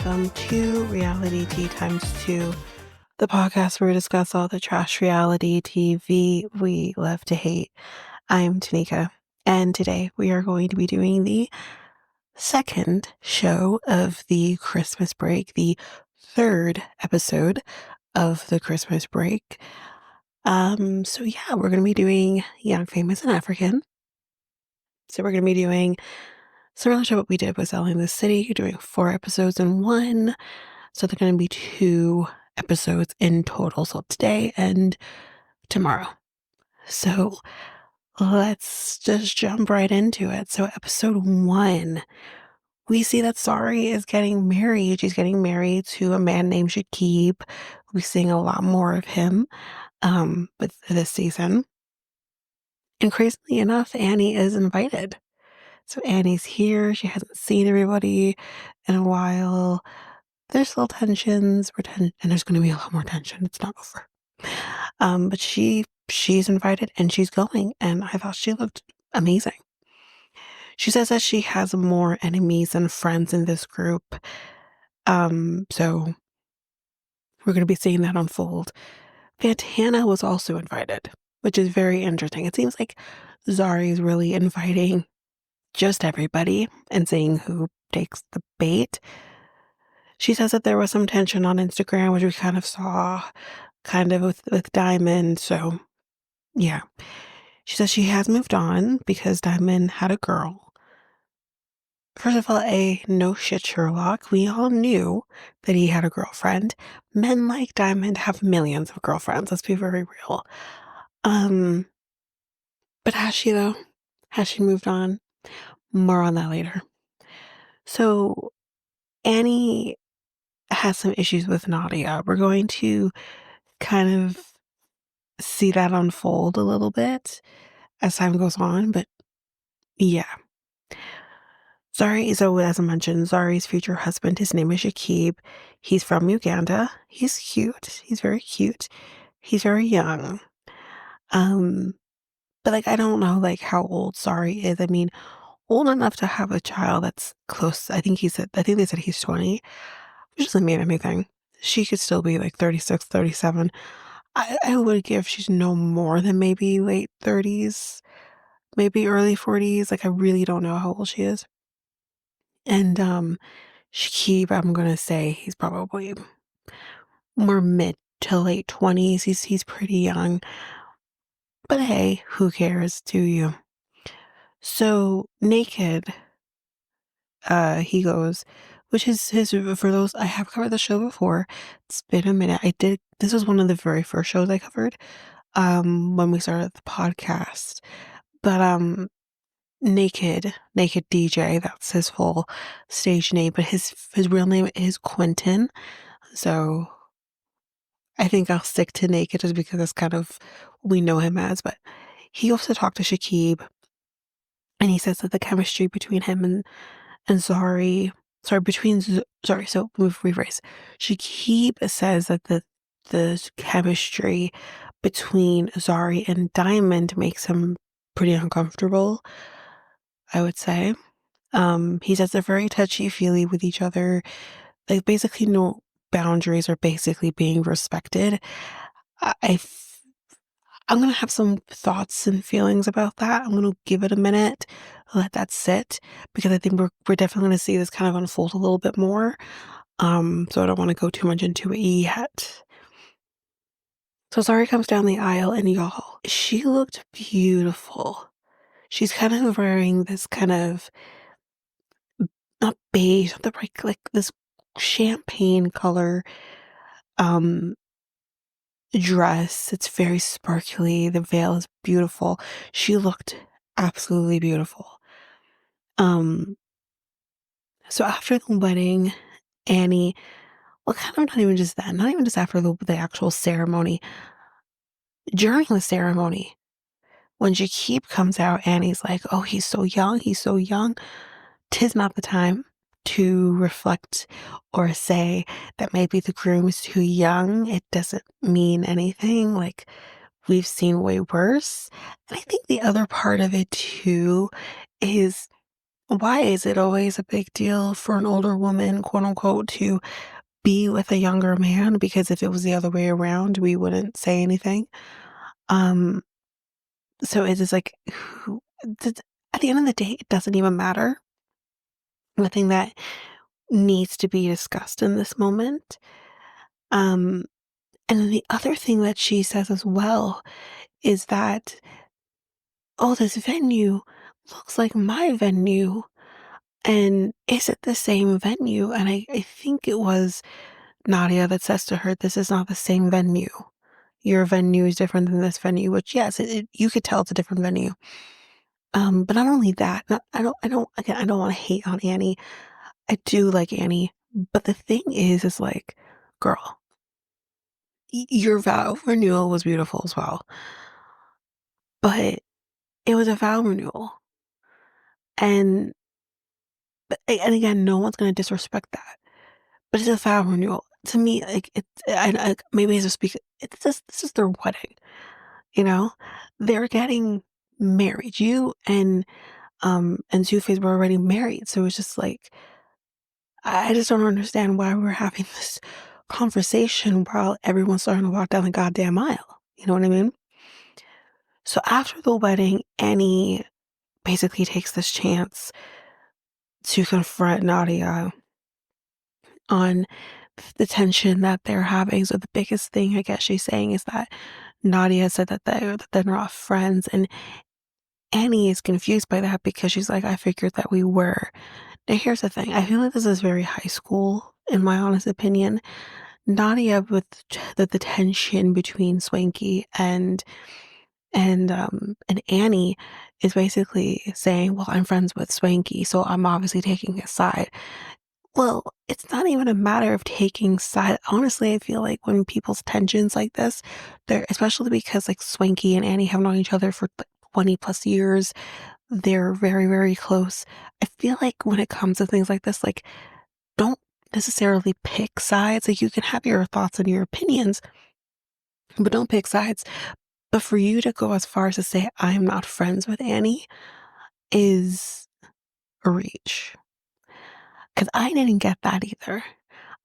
welcome to Reality Tea Times 2, the podcast where we discuss all the trash reality TV we love to hate. I'm Tanika, and today we are going to be doing the second show of the Christmas break, the third episode of the Christmas break. We're going to be doing Young, Famous, and African. So we're going to be doing similar to what we did with Selling the City, doing 4 episodes in one. So they're going to be 2 episodes in total. So today and tomorrow. So let's just jump right into it. So episode 1, we see that Zari is getting married. She's getting married to a man named Shakib. We're seeing a lot more of him with this season. And crazily enough, Annie is invited. So Annie's here. She hasn't seen everybody in a while. There's still tensions, and there's going to be a lot more tension. It's not over. But she's invited and she's going, and I thought she looked amazing. She says that she has more enemies than friends in this group. So we're going to be seeing that unfold. Fantana was also invited, which is very interesting. It seems like Zari is really inviting just everybody and seeing who takes the bait. She says that there was some tension on Instagram, which we kind of saw with Diamond. So, yeah. She says she has moved on because Diamond had a girl. First of all, no shit Sherlock. We all knew that he had a girlfriend. Men like Diamond have millions of girlfriends. Let's be very real. But has she, though? Has she moved on? More on that later. So, Annie has some issues with Nadia. We're going to kind of see that unfold a little bit as time goes on, but yeah. Zari, so as I mentioned, Zari's future husband, his name is Shakib. He's from Uganda. He's cute. He's very cute. He's very young. But I don't know how old Zari is. I mean, old enough to have a child that's close. I think they said he's 20, which doesn't mean anything. She could still be 36, 37. I would give she's no more than maybe late 30s, maybe early 40s. I really don't know how old she is. And Shakib, I'm gonna say he's probably more mid to late 20s. He's pretty young. But hey, who cares? Do you? So naked, he goes, which is his for those I have covered the show before. It's been a minute. This was one of the very first shows I covered when we started the podcast. But Naked DJ, that's his full stage name, but his real name is Quentin. So I think I'll stick to Naked just because that's kind of what we know him as. But he goes to talk to Shakib, and he says that the chemistry between him and Zari, so move rephrase. Shakib says that the chemistry between Zari and Diamond makes him pretty uncomfortable, I would say. He says they're very touchy-feely with each other. Basically no boundaries are basically being respected. I'm going to have some thoughts and feelings about that. I'm going to give it a minute, let that sit, because I think we're definitely going to see this kind of unfold a little bit more. So I don't want to go too much into it yet. So Zari comes down the aisle, and y'all, she looked beautiful. She's kind of wearing this kind of, not beige, not the right, this champagne color dress. It's very sparkly. The veil is beautiful. She looked absolutely beautiful. So after the wedding, Annie, well, kind of not even just that, not even just after the actual ceremony, during the ceremony, when Jakib comes out, Annie's like, oh, he's so young, he's so young. 'Tis not the time to reflect or say that maybe the groom is too young. It doesn't mean anything. We've seen way worse. And I think the other part of it too is Why is it always a big deal for an older woman, quote unquote, to be with a younger man? Because if it was the other way around, we wouldn't say anything. Um, so it's just like, who, at the end of the day, it doesn't even matter. The thing that needs to be discussed in this moment. Um, and then the other thing that she says as well is that, oh, this venue looks like my venue. And is it the same venue? And I think it was Nadia that says to her, this is not the same venue. Your venue is different than this venue, which yes, you could tell it's a different venue. But not only that, again, I don't want to hate on Annie. I do like Annie. But the thing is like, girl, your vow renewal was beautiful as well. But it was a vow renewal. And and again, no one's gonna disrespect that. But it's a vow renewal. To me, like it's maybe as a speaker, it's just this is their wedding, you know? They're getting married. You and Two Face were already married. So it's just like I just don't understand why we're having this conversation while everyone's starting to walk down the goddamn aisle. You know what I mean? So after the wedding, Annie basically takes this chance to confront Nadia on the tension that they're having. So the biggest thing I guess she's saying is that Nadia said that they're not friends, and Annie is confused by that because she's like, I figured that we were. Now here's the thing. I feel like this is very high school, in my honest opinion. Nadia with the tension between Swanky and Annie is basically saying, well, I'm friends with Swanky, so I'm obviously taking his side. Well, it's not even a matter of taking side. Honestly, I feel like when people's tensions like this, they're especially because like Swanky and Annie have known each other for like 20 plus years. They're very, very close. I feel like when it comes to things like this, like don't necessarily pick sides. Like you can have your thoughts and your opinions, but don't pick sides. But for you to go as far as to say I'm not friends with Annie is a reach. Because I didn't get that either.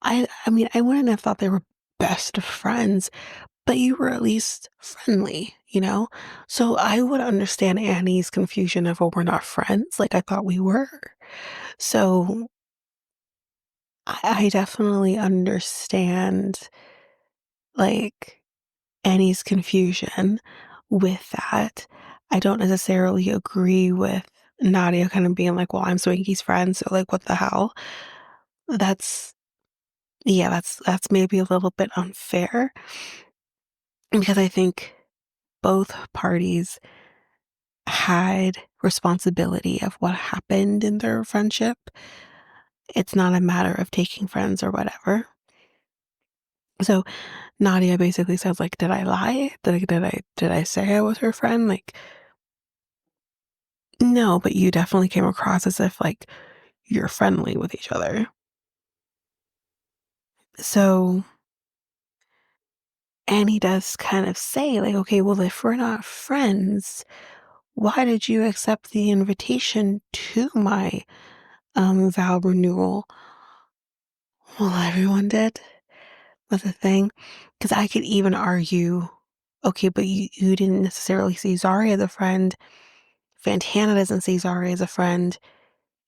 I mean, I wouldn't have thought they were best of friends, but you were at least friendly, you know? So I would understand Annie's confusion of, oh, we're not friends. Like I thought we were. So I definitely understand like Annie's confusion with that. I don't necessarily agree with Nadia kind of being like, well, I'm Swinky's friend, so like what the hell? That's Yeah, that's maybe a little bit unfair because I think both parties had responsibility of what happened in their friendship. It's not a matter of taking friends or whatever. So Nadia basically says like, did I lie? Did I say I was her friend? Like, no, but you definitely came across as if like you're friendly with each other. So Annie does kind of say like, okay, well, if we're not friends, why did you accept the invitation to my vow renewal? Well, everyone did. Was the thing. Because I could even argue, okay, but you didn't necessarily see Zari as a friend. Fantana doesn't see Zari as a friend.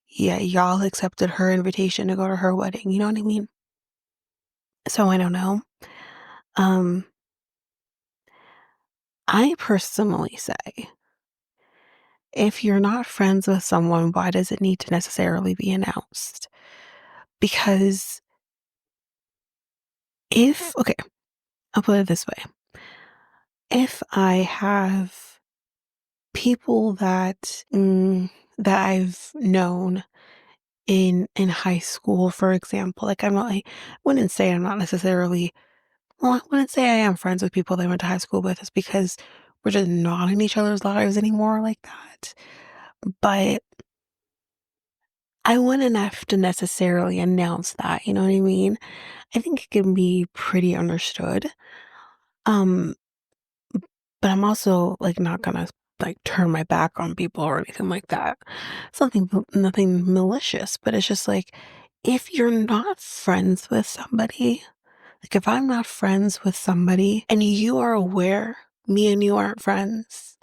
Yeah, y'all accepted her invitation to go to her wedding. You know what I mean? So I don't know. Um, I personally say, if you're not friends with someone, why does it need to necessarily be announced? Because okay, I'll put it this way. If I have people that I've known in high school, for example, like I wouldn't say I'm not necessarily, well, I wouldn't say I am friends with people that I went to high school with. It's because we're just not in each other's lives anymore like that. But I wouldn't have to necessarily announce that, you know what I mean? I think it can be pretty understood. Um, but I'm also like not gonna like turn my back on people or anything like that. Something nothing malicious, but it's just like if you're not friends with somebody, like if I'm not friends with somebody and you are aware me and you aren't friends,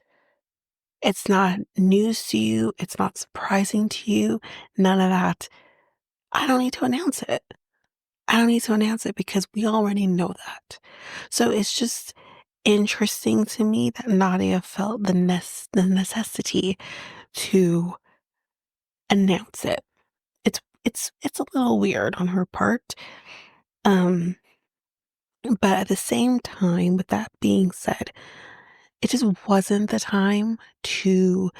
it's not news to you, it's not surprising to you, none of that. I don't need to announce it. I don't need to announce it because we already know that. So it's just interesting to me that Nadia felt the necessity to announce it. It's a little weird on her part. Um, but at the same time, with that being said, it just wasn't the time to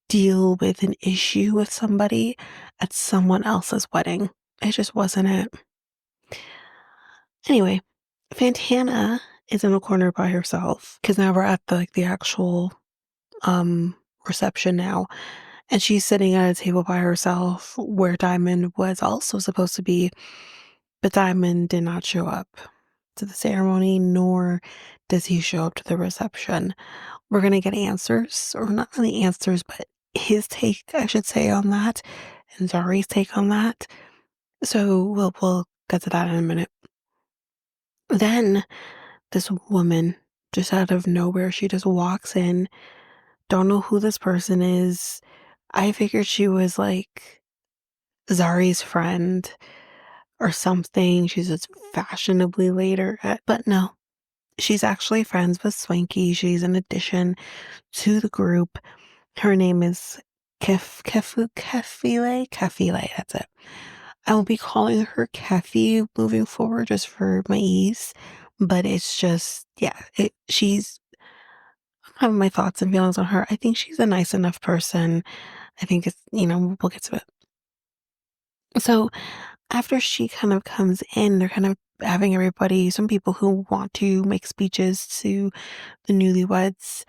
deal with an issue with somebody at someone else's wedding. It just wasn't it. Anyway, Fantana is in a corner by herself because now we're at the actual um reception now, and she's sitting at a table by herself where Diamond was also supposed to be, but Diamond did not show up to the ceremony, nor does he show up to the reception. We're gonna get answers, or not really answers, but his take, I should say, on that, and Zari's take on that. So we'll get to that in a minute. Then this woman, just out of nowhere, she just walks in. Don't know who this person is. I figured she was like Zari's friend or something. She's just fashionably later, but no, she's actually friends with Swanky. She's an addition to the group. Her name is Kefile. That's it. I will be calling her Kefi moving forward just for my ease. But it's just, yeah, she's I have my thoughts and feelings on her. I think she's a nice enough person. I think it's, we'll get to it. So after she kind of comes in, they're kind of having everybody, some people who want to make speeches to the newlyweds.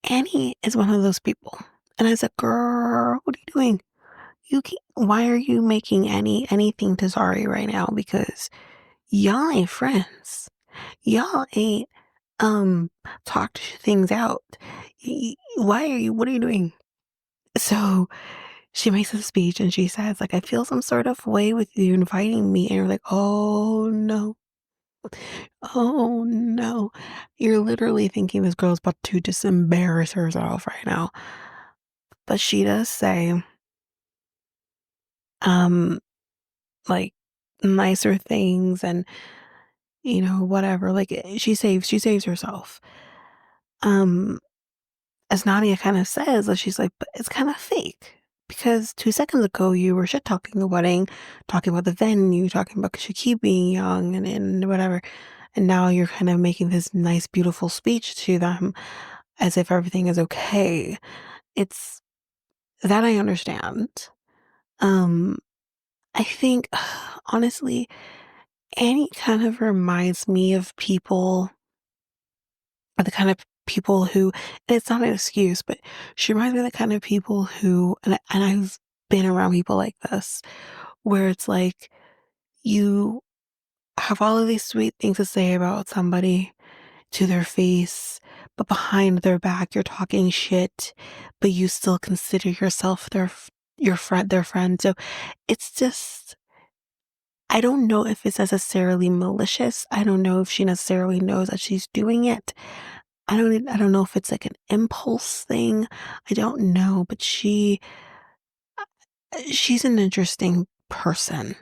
Annie is one of those people. And I said, girl, what are you doing? Why are you making anything to Zari right now? Because y'all ain't friends. Y'all ain't talked things out. What are you doing? So she makes a speech and she says, like, I feel some sort of way with you inviting me. And you're like, oh no, oh no. You're literally thinking this girl's about to just embarrass herself right now. But she does say, um, like nicer things and, whatever. Like she saves herself. Um, as Nadia kind of says, that she's like, but it's kind of fake. Because 2 seconds ago, you were shit talking the wedding, talking about the venue, talking about Shaki being young and whatever. And now you're kind of making this nice, beautiful speech to them as if everything is okay. It's that I understand. Um, I think, honestly, Annie kind of reminds me of people, or the kind of people who, and it's not an excuse, but she reminds me of the kind of people who, and I've been around people like this, where it's like you have all of these sweet things to say about somebody to their face, but behind their back you're talking shit, but you still consider yourself your friend, their friend. So it's just, I don't know if it's necessarily malicious. I don't know if she necessarily knows that she's doing it. I don't know if it's like an impulse thing. I don't know, but she's an interesting person.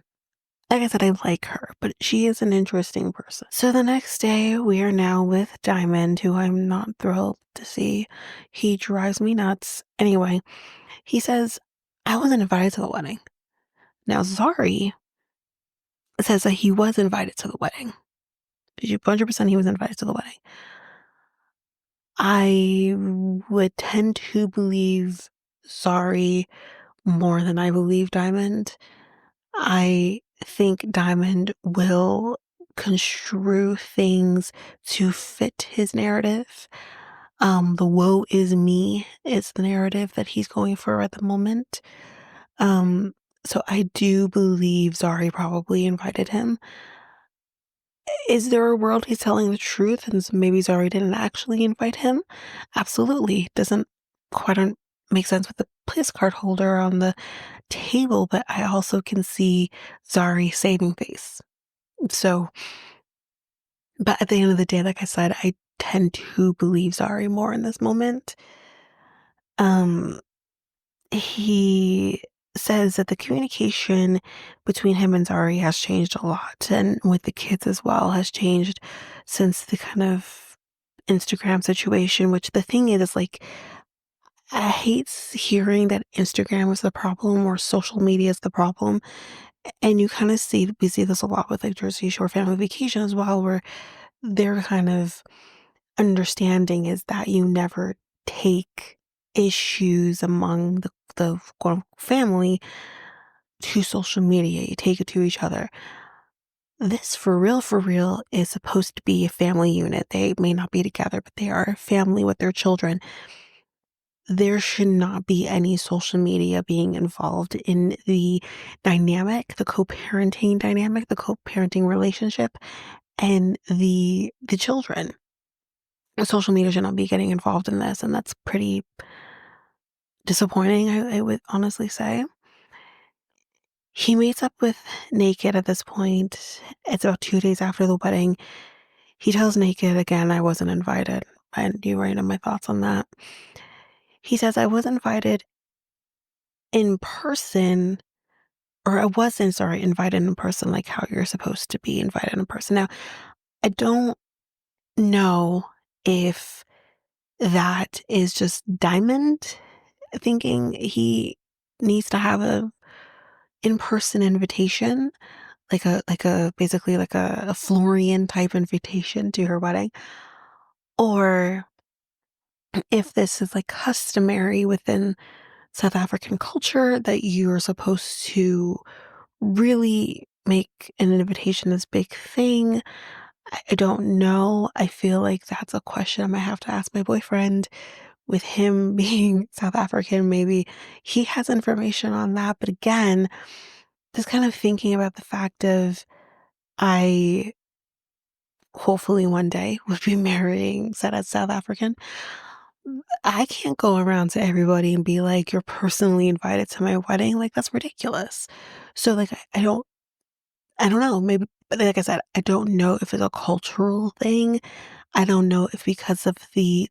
Like I said, I like her, but she is an interesting person. So the next day, we are now with Diamond, who I'm not thrilled to see. He drives me nuts. Anyway, he says, I wasn't invited to the wedding. Now, Zari says that he was invited to the wedding. 100% he was invited to the wedding. I would tend to believe Zari more than I believe Diamond. I think Diamond will construe things to fit his narrative. The woe is me is the narrative that he's going for at the moment. Um, so I do believe Zari probably invited him. Is there a world he's telling the truth and maybe Zari didn't actually invite him? Absolutely. Doesn't quite don't make sense with the place card holder on the table, but I also can see Zari saving face. So, but at the end of the day, like I said, I tend to believe Zari more in this moment. Um, he says that the communication between him and Zari has changed a lot, and with the kids as well, has changed since the kind of Instagram situation, which the thing is like, I hate hearing that Instagram is the problem or social media is the problem. And you kind of see, we see this a lot with like Jersey Shore Family Vacation as well, where their kind of understanding is that you never take issues among the quote unquote family to social media. You take it to each other. This for real, is supposed to be a family unit. They may not be together, but they are a family with their children. There should not be any social media being involved in the dynamic, the co-parenting dynamic, the co-parenting relationship, and the children. Social media should not be getting involved in this, and that's pretty disappointing, I would honestly say. He meets up with Naked at this point. It's about 2 days after the wedding. He tells Naked again, I wasn't invited. And you already know my thoughts on that. He says, I was invited in person, or I wasn't, sorry, invited in person, like how you're supposed to be invited in person. Now, I don't know if that is just Diamond thinking he needs to have a in-person invitation, like a basically like a Florian type invitation to her wedding, or if this is like customary within South African culture that you're supposed to really make an invitation this big thing. I don't know. I feel like that's a question I might have to ask my boyfriend. With him being South African, maybe he has information on that. But again, just kind of thinking about the fact of I hopefully one day would be marrying said as South African. I can't go around to everybody and be like, you're personally invited to my wedding. Like that's ridiculous. So like I don't know, maybe, but like I said, I don't know if it's a cultural thing. I don't know if because of the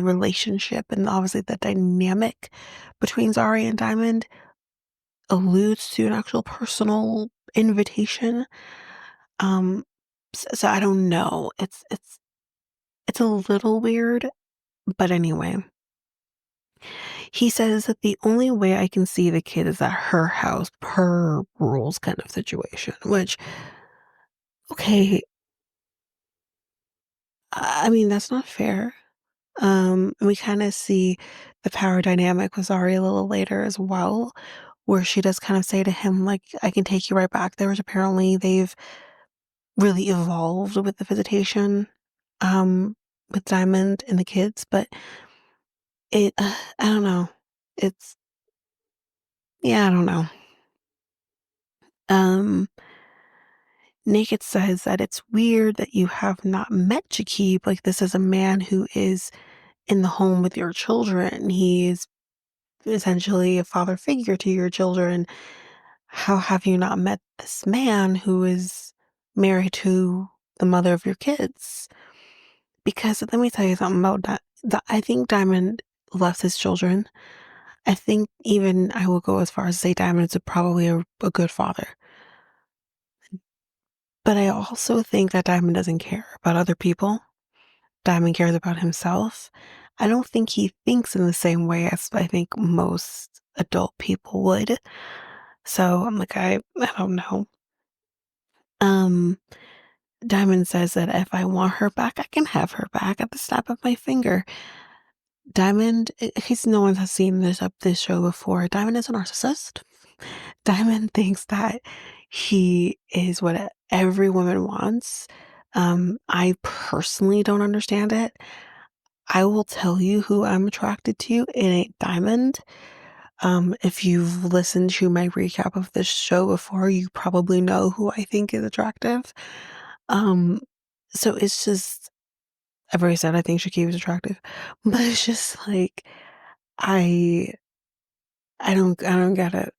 relationship and obviously the dynamic between Zari and Diamond alludes to an actual personal invitation. So I don't know. It's a little weird, but anyway. He says that the only way I can see the kid is at her house per rules kind of situation, which okay, I mean that's not fair. We kind of see the power dynamic with Zari a little later as well, where she does kind of say to him, like, I can take you right back there, which apparently they've really evolved with the visitation, with Diamond and the kids, but I don't know. It's, yeah, I don't know. Um, Naked says that it's weird that you have not met Jakib. Like, this is a man who is in the home with your children. He is essentially a father figure to your children. How have you not met this man who is married to the mother of your kids? Because let me tell you something about that. I think Diamond loves his children. I think even I will go as far as to say Diamond is probably a good father. But I also think that Diamond doesn't care about other people. Diamond cares about himself. I don't think he thinks in the same way as I think most adult people would. So I'm like, I don't know. Um, Diamond says that if I want her back, I can have her back at the snap of my finger. Diamond, in case no one has seen this show before, Diamond is a narcissist. Diamond thinks that he is what every woman wants. I personally don't understand it. I will tell you who I'm attracted to. It ain't Diamond. If you've listened to my recap of this show before, you probably know who I think is attractive. Um, so it's just, I've already said I think Shakib is attractive, but it's just like, I I don't get it.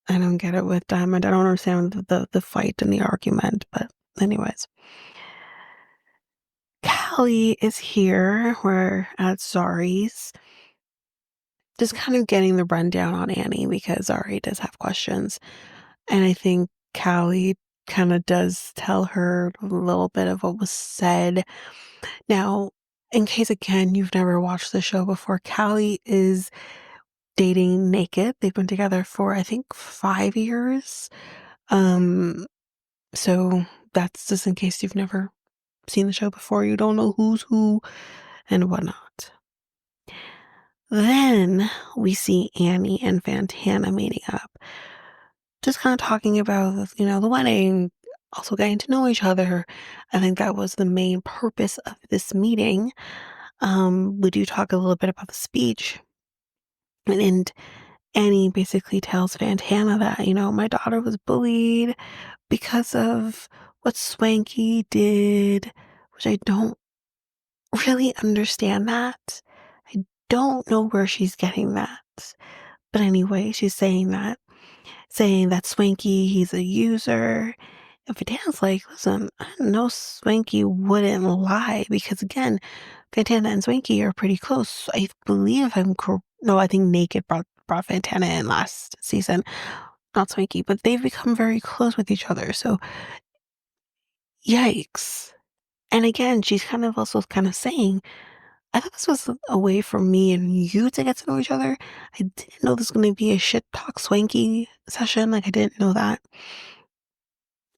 I don't get it with Diamond. I don't understand the fight and the argument, but anyways. Callie is here. We're at Zari's, just kind of getting the rundown on Annie because Zari does have questions. And I think Callie kind of does tell her a little bit of what was said. Now, in case again you've never watched the show before, Callie is dating Naked. They've been together for I think 5 years. Um, so that's just in case you've never seen the show before, you don't know who's who and whatnot. Then we see Annie and Fantana meeting up, just kind of talking about, the wedding, also getting to know each other. I think that was the main purpose of this meeting. We do talk a little bit about the speech, and Annie basically tells Fantana that, my daughter was bullied because of what Swanky did, which I don't really understand that. I don't know where she's getting that. But anyway, she's saying that Swanky, he's a user. And Fantana's like, listen, I know Swanky wouldn't lie because again, Fantana and Swanky are pretty close. I believe no, I think Naked brought Fantana in last season, not Swanky, but they've become very close with each other. So yikes. And again, she's kind of also kind of saying, I thought this was a way for me and you to get to know each other. I didn't know this was going to be a shit talk Swanky session. Like, I didn't know that.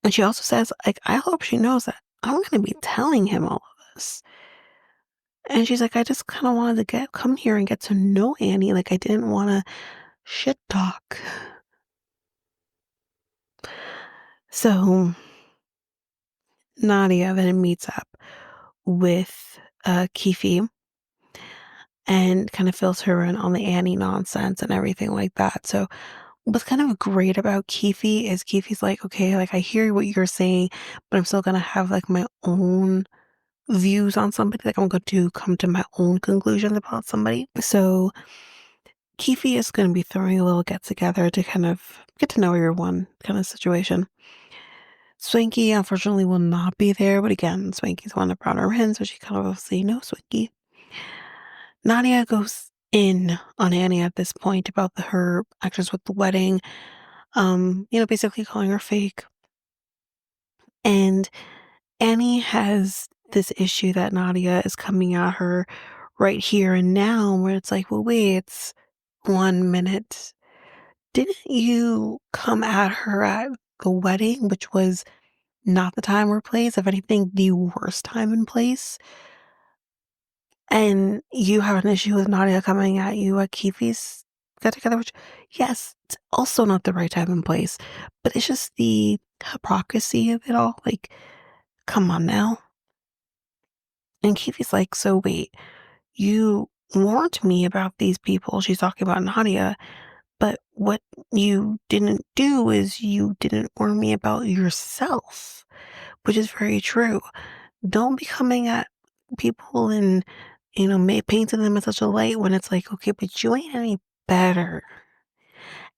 And she also says, like, I hope she knows that I'm going to be telling him all of this. And she's like, I just kind of wanted to come here and get to know Annie. Like, I didn't want to shit talk. So Nadia then meets up with Kifi and kind of fills her in on the Annie nonsense and everything like that. So what's kind of great about Keefe is Keefe's like, okay, like I hear what you're saying, but I'm still gonna have like my own views on somebody. Like I'm going to come to my own conclusions about somebody. So Keefe is gonna be throwing a little get together to kind of get to know everyone kind of situation. Swanky unfortunately will not be there, but again, Swanky's one that brought her in, so she kind of obviously knows Swanky. Nadia goes in on Annie at this point about her actions with the wedding, basically calling her fake. And Annie has this issue that Nadia is coming at her right here and now, where it's like, well, wait, it's 1 minute. Didn't you come at her at the wedding, which was not the time or place, if anything, the worst time and place? And you have an issue with Nadia coming at you at Keefe's get together, which, yes, it's also not the right time and place, but it's just the hypocrisy of it all. Like, come on now. And Keefe's like, so wait, you warned me about these people. She's talking about Nadia, but what you didn't do is you didn't warn me about yourself, which is very true. Don't be coming at people and, painting them in such a light when it's like, okay, but you ain't any better.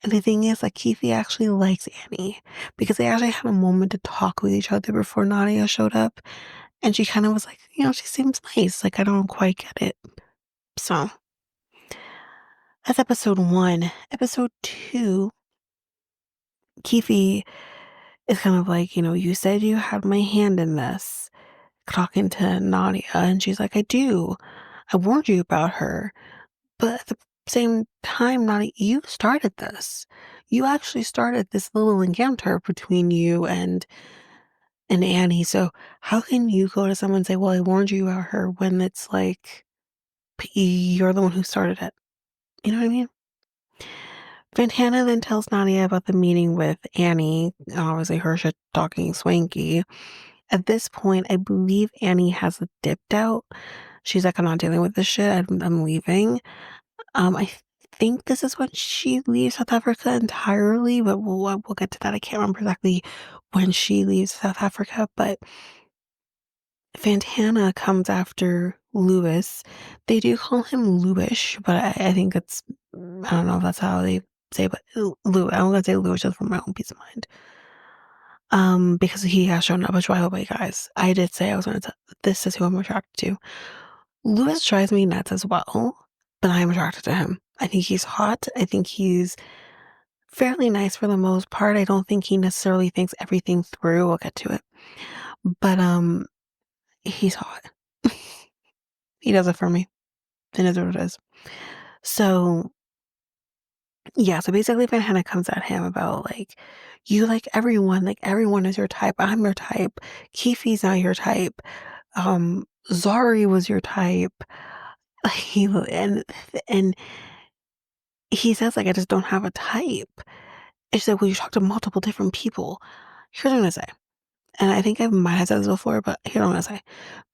And the thing is, like, Keefe actually likes Annie because they actually had a moment to talk with each other before Nadia showed up. And she kind of was like, she seems nice. Like, I don't quite get it. So that's episode 1. Episode 2, Keefe is kind of like, you said you had my hand in this, talking to Nadia. And she's like, I do. I warned you about her. But at the same time, Nadia, you started this. You actually started this little encounter between you and Annie. So how can you go to someone and say, well, I warned you about her when it's like you're the one who started it? You know what I mean? Fantana then tells Nadia about the meeting with Annie, obviously her shit talking Swanky. At this point, I believe Annie has dipped out. She's like, I'm not dealing with this shit. I'm leaving. I think this is when she leaves South Africa entirely, but we'll get to that. I can't remember exactly when she leaves South Africa, but Fantana comes after Lewis. They do call him Lewish, but I think it's, I don't know if that's how they say, but Lewis. I'm gonna say Lewis just for my own peace of mind. Because he has shown up, which by the way, guys, I did say I was gonna this is who I'm attracted to. Lewis drives me nuts as well, but I'm attracted to him. I think he's hot. I think he's fairly nice for the most part. I don't think he necessarily thinks everything through. We'll get to it. But he's hot. He does it for me. It is what it is. So yeah, so basically Fantana comes at him about like, you like everyone is your type. I'm your type. Keefi's not your type. Zari was your type. Like and he says like, I just don't have a type. And she's like, well, you talk to multiple different people. Here's what I'm gonna say. And I think I might have said this before, but here's what I'm gonna say.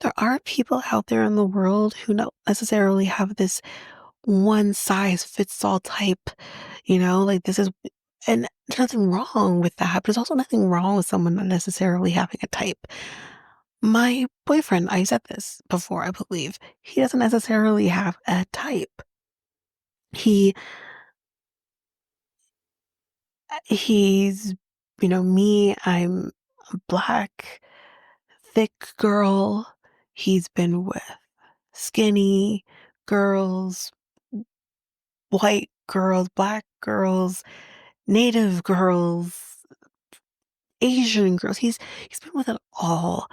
There are people out there in the world who don't necessarily have this one size fits all type, like this is, and there's nothing wrong with that, but there's also nothing wrong with someone not necessarily having a type. My boyfriend, I said this before, I believe, he doesn't necessarily have a type. He he's me, I'm a black thick girl. He's been with skinny girls, white girls, black girls, native girls, Asian girls. He's been with it all,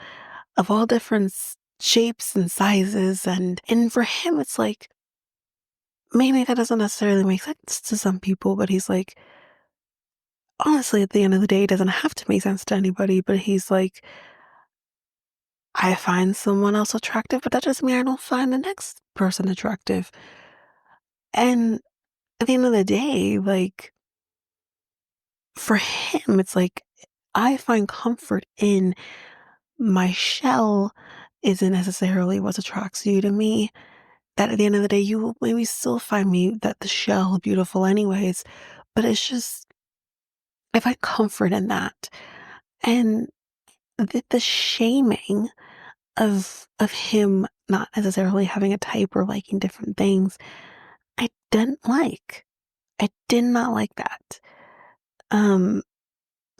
of all different shapes and sizes, and for him it's like, maybe that doesn't necessarily make sense to some people, but he's like, honestly, at the end of the day, it doesn't have to make sense to anybody, but he's like, I find someone else attractive, but that doesn't mean I don't find the next person attractive. And at the end of the day, like, for him, it's like, I find comfort in my shell isn't necessarily what attracts you to me. That at the end of the day, you will maybe still find me that the shell beautiful anyways. But it's just, I find comfort in that. And the shaming of him not necessarily having a type or liking different things, I didn't like. I did not like that. Um,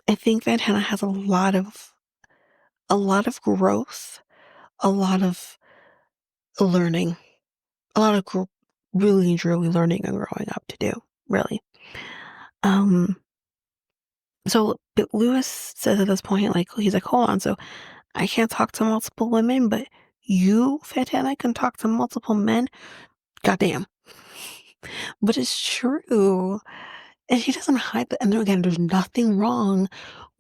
I think Fantana has a lot of growth, a lot of learning, a lot of really truly learning and growing up to do, really. Um, but Lewis says at this point, like, he's like, hold on, so I can't talk to multiple women, but you, Fantana, can talk to multiple men? Goddamn. But it's true. And she doesn't hide that. And again, there's nothing wrong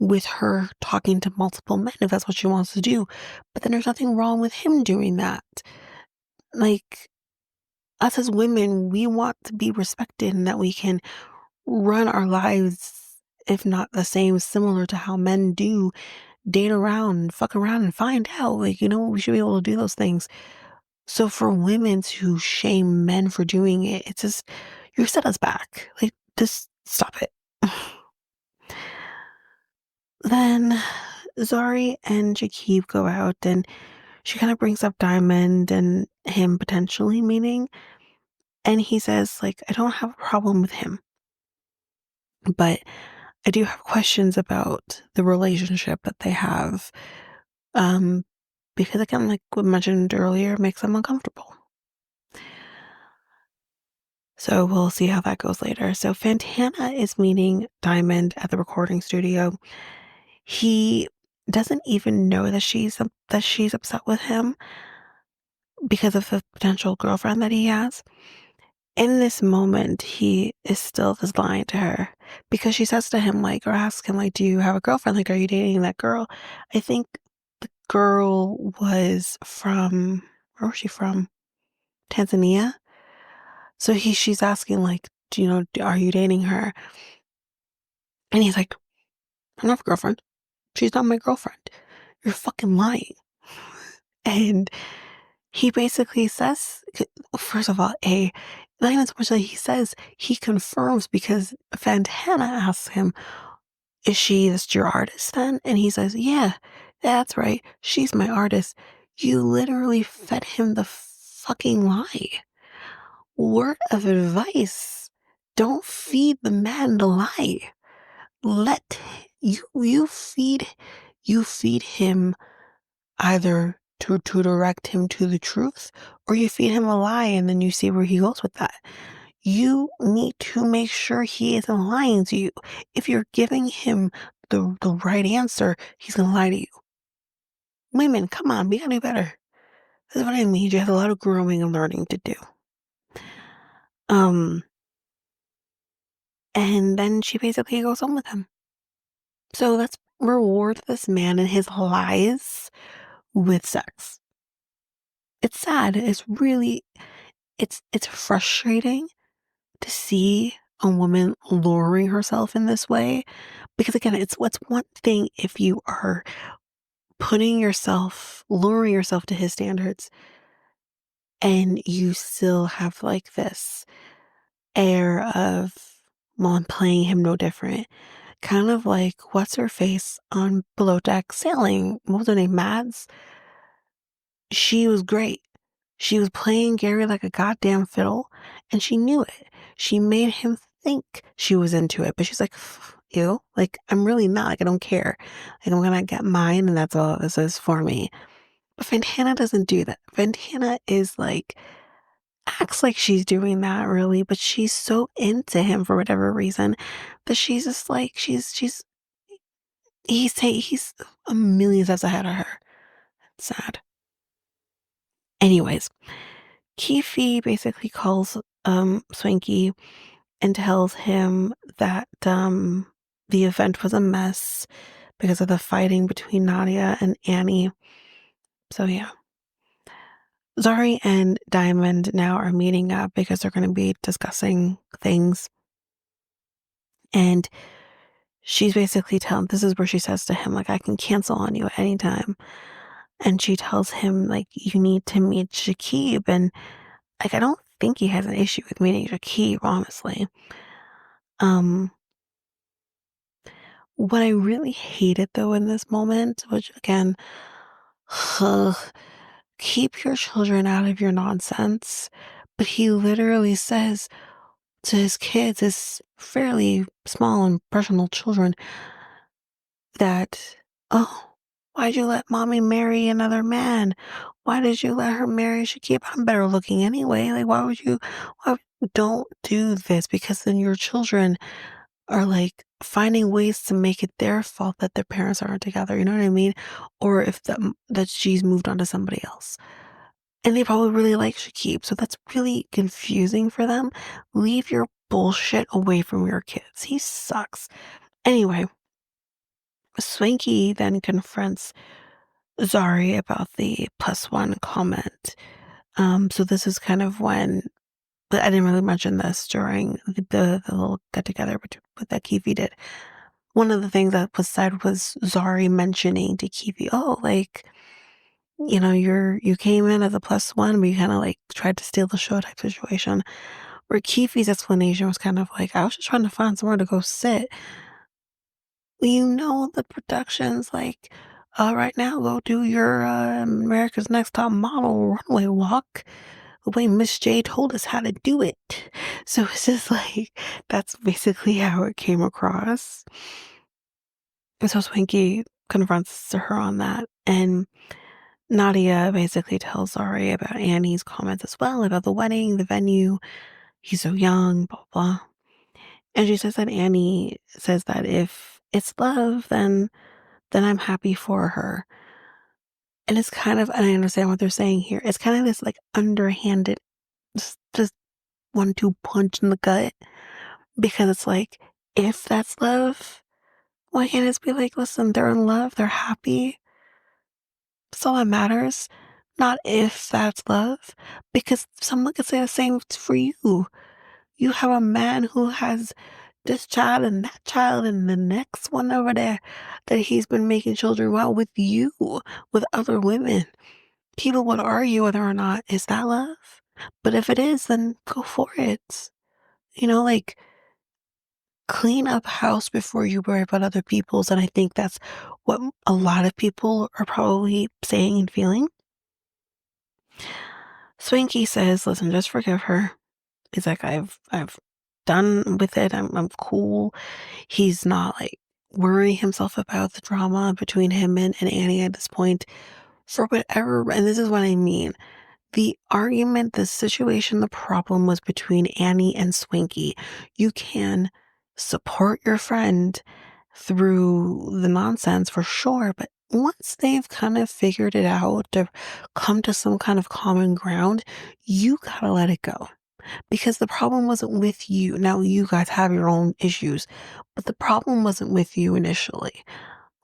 with her talking to multiple men if that's what she wants to do. But then there's nothing wrong with him doing that. Like, us as women, we want to be respected and that we can run our lives, if not the same, similar to how men do, date around, fuck around, and find out. Like, we should be able to do those things. So for women to shame men for doing it, it's just, you set us back. Like, just stop it. Then Zari and Jakib go out and she kind of brings up Diamond and him potentially meeting. And he says, like, I don't have a problem with him, but I do have questions about the relationship that they have. Um, because again, like we mentioned earlier, it makes them uncomfortable. So we'll see how that goes later. So Fantana is meeting Diamond at the recording studio. He doesn't even know that she's upset with him because of the potential girlfriend that he has. In this moment, he is still just lying to her because she says to him, like, or asks him, like, do you have a girlfriend? Like, are you dating that girl? I think the girl was from, where was she from? Tanzania. So she's asking, like, are you dating her? And he's like, I don't have a girlfriend. She's not my girlfriend. You're fucking lying. And he basically says, first of all, not even so much that he says, he confirms because Fantana asks him, is she just your artist then? And he says, yeah, that's right. She's my artist. You literally fed him the fucking lie. Word of advice. Don't feed the man the lie. Let you feed him either to direct him to the truth, or you feed him a lie and then you see where he goes with that. You need to make sure he isn't lying to you. If you're giving him the right answer, he's gonna lie to you. Women, come on, we gotta do better. That's what I mean. You have a lot of growing and learning to do. Um, and then she basically goes home with him. So let's reward this man and his lies with sex. It's sad. It's frustrating to see a woman lowering herself in this way. Because again, it's what's one thing if you are lowering yourself to his standards and you still have like this air of, well, I'm playing him no different. Kind of like what's her face on Below Deck Sailing. What was her name? Mads? She was great. She was playing Gary like a goddamn fiddle, and she knew it. She made him think she was into it, but she's like, ew, like, I'm really not. Like, I don't care. Like, I'm gonna get mine, and that's all this is for me. But Fantana doesn't do that. Fantana is like, acts like she's doing that really, but she's so into him for whatever reason that she's just like, he's a million steps ahead of her. It's sad. Anyways, Keefe basically calls Swanky and tells him that the event was a mess because of the fighting between Nadia and Annie. So yeah. Zari and Diamond now are meeting up because they're going to be discussing things. And she's basically this is where she says to him, like, I can cancel on you at any time. And she tells him, like, you need to meet Shakib. And like, I don't think he has an issue with meeting Shakib, honestly. Um, what I really hated though in this moment, which again, keep your children out of your nonsense. But he literally says to his kids, his fairly small and personal children, that, oh, why'd you let mommy marry another man? Why did you let her marry Shakib? I'm better looking anyway. Like, don't do this, because then your children are like finding ways to make it their fault that their parents aren't together. You know what I mean? Or if that she's moved on to somebody else. And they probably really like Shakib. So that's really confusing for them. Leave your bullshit away from your kids. He sucks. Anyway, Swanky then confronts Zari about the +1 comment. So this is kind of when, but I didn't really mention this during the little get together that Kifi did. One of the things that was said was Zari mentioning to Kifi, oh, like, you came in as a +1, but you kind of like tried to steal the show type situation. Where Kifi's explanation was kind of like, I was just trying to find somewhere to go sit. The production's like, right now, go do your America's Next Top Model runway walk the way Miss J told us how to do it. So it's just like, that's basically how it came across. And so Swanky confronts her on that. And Nadia basically tells Zari about Annie's comments as well, about the wedding, the venue. He's so young, blah, blah. And she says that Annie says that if it's love, then I'm happy for her. And it's kind of, and I understand what they're saying here. It's kind of this like underhanded, just 1-2 punch in the gut, because it's like, if that's love, why can't it just be like, listen, they're in love, they're happy. That's all that matters. Not if that's love, because someone could say the same for you. You have a man who has this child and that child and the next one over there that he's been making children while with you, with other women. People would argue whether or not is that love. But if it is, then go for it. Like, clean up house before you worry about other people's. And I think that's what a lot of people are probably saying and feeling. Swanky says, listen, just forgive her. He's like, I've done with it. I'm cool. He's not like worrying himself about the drama between him and Annie at this point for whatever. And this is what I mean. The argument, the situation, the problem was between Annie and Swanky. You can support your friend through the nonsense for sure, but once they've kind of figured it out to come to some kind of common ground, you gotta let it go. Because the problem wasn't with you. Now, you guys have your own issues, but the problem wasn't with you initially.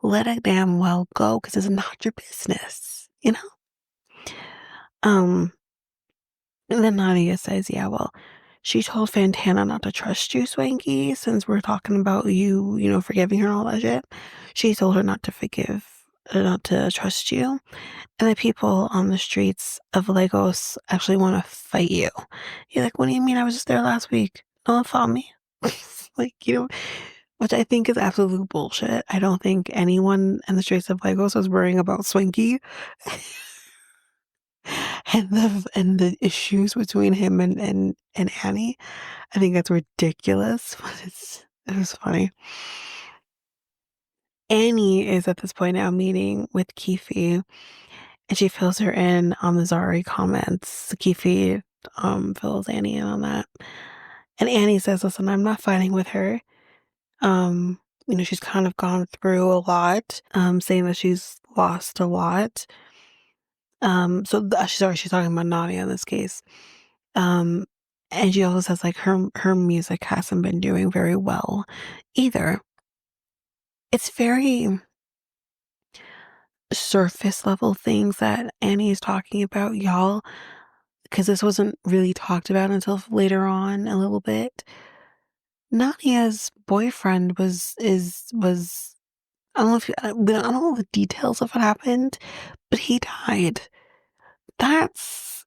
Let it damn well go because it's not your business, you know? Um, and then Nadia says, yeah, well, she told Fantana not to trust you, Swanky, since we're talking about you, forgiving her and all that shit. She told her not to not to trust you. And the people on the streets of Lagos actually want to fight you. You're like, what do you mean? I was just there last week. No one fought me. Like, which I think is absolute bullshit. I don't think anyone in the streets of Lagos was worrying about Swinky and the issues between him and Annie. I think that's ridiculous, but it was funny. Annie is at this point now meeting with Keefe, and she fills her in on the Zari comments. Keefe fills Annie in on that. And Annie says, listen, I'm not fighting with her. She's kind of gone through a lot, saying that she's lost a lot. She's talking about Nadia in this case. Um, and she also says like her music hasn't been doing very well either. It's very surface level things that Annie is talking about, y'all, because this wasn't really talked about until later on a little bit. Nadia's boyfriend was I don't know if I don't know the details of what happened, but he died. That's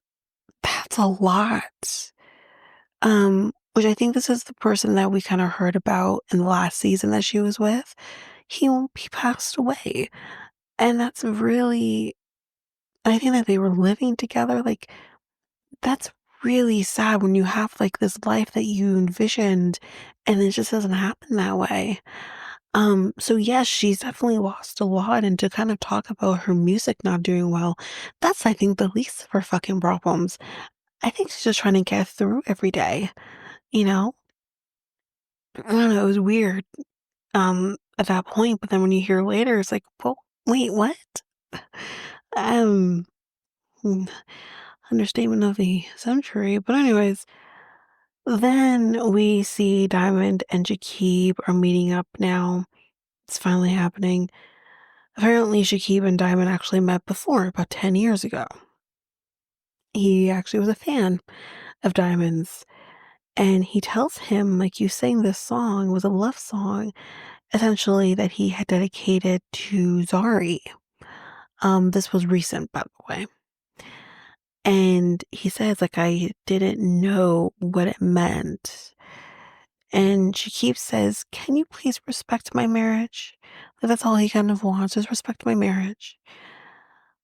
a lot. Which I think this is the person that we kind of heard about in the last season that she was with. He passed away, and that's really. I think that they were living together. Like that's really sad when you have like this life that you envisioned, and it just doesn't happen that way. So yes, she's definitely lost a lot, and to kind of talk about her music not doing well, that's I think the least of her fucking problems. I think she's just trying to get through every day, you know? I don't know, it was weird, at that point, but then when you hear later, it's like, well, wait, what? Um, hmm, understatement of the century, but anyways, then we see Diamond and Jakib are meeting up now. It's finally happening. Apparently, Shakib and Diamond actually met before, about 10 years ago. He actually was a fan of Diamond's, and he tells him, like, you sang this song was a love song, essentially, that he had dedicated to Zari. This was recent, by the way. And he says, like, I didn't know what it meant. And Shakib says, can you please respect my marriage? Like, that's all he kind of wants is respect my marriage.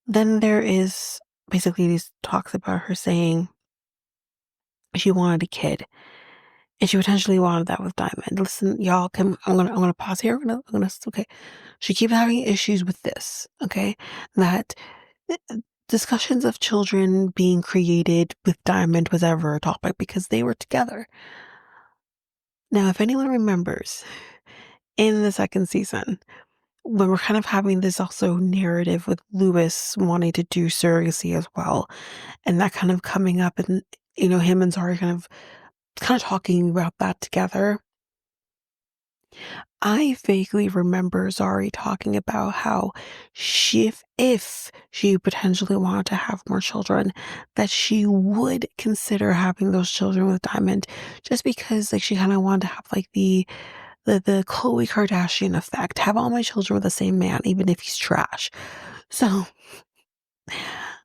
Then there is basically these talks about her saying she wanted a kid and she potentially wanted that with Diamond. Listen, y'all, I'm gonna pause here. Okay. She keeps having issues with this. Okay, that discussions of children being created with Diamond was ever a topic because they were together. Now, if anyone remembers, in the second season, when we're kind of having this also narrative with Lewis wanting to do surrogacy as well, and that kind of coming up, and him and Zari kind of talking about that together. I vaguely remember Zari talking about how if she potentially wanted to have more children, that she would consider having those children with Diamond, just because like she kind of wanted to have like the Khloe Kardashian effect, have all my children with the same man, even if he's trash. So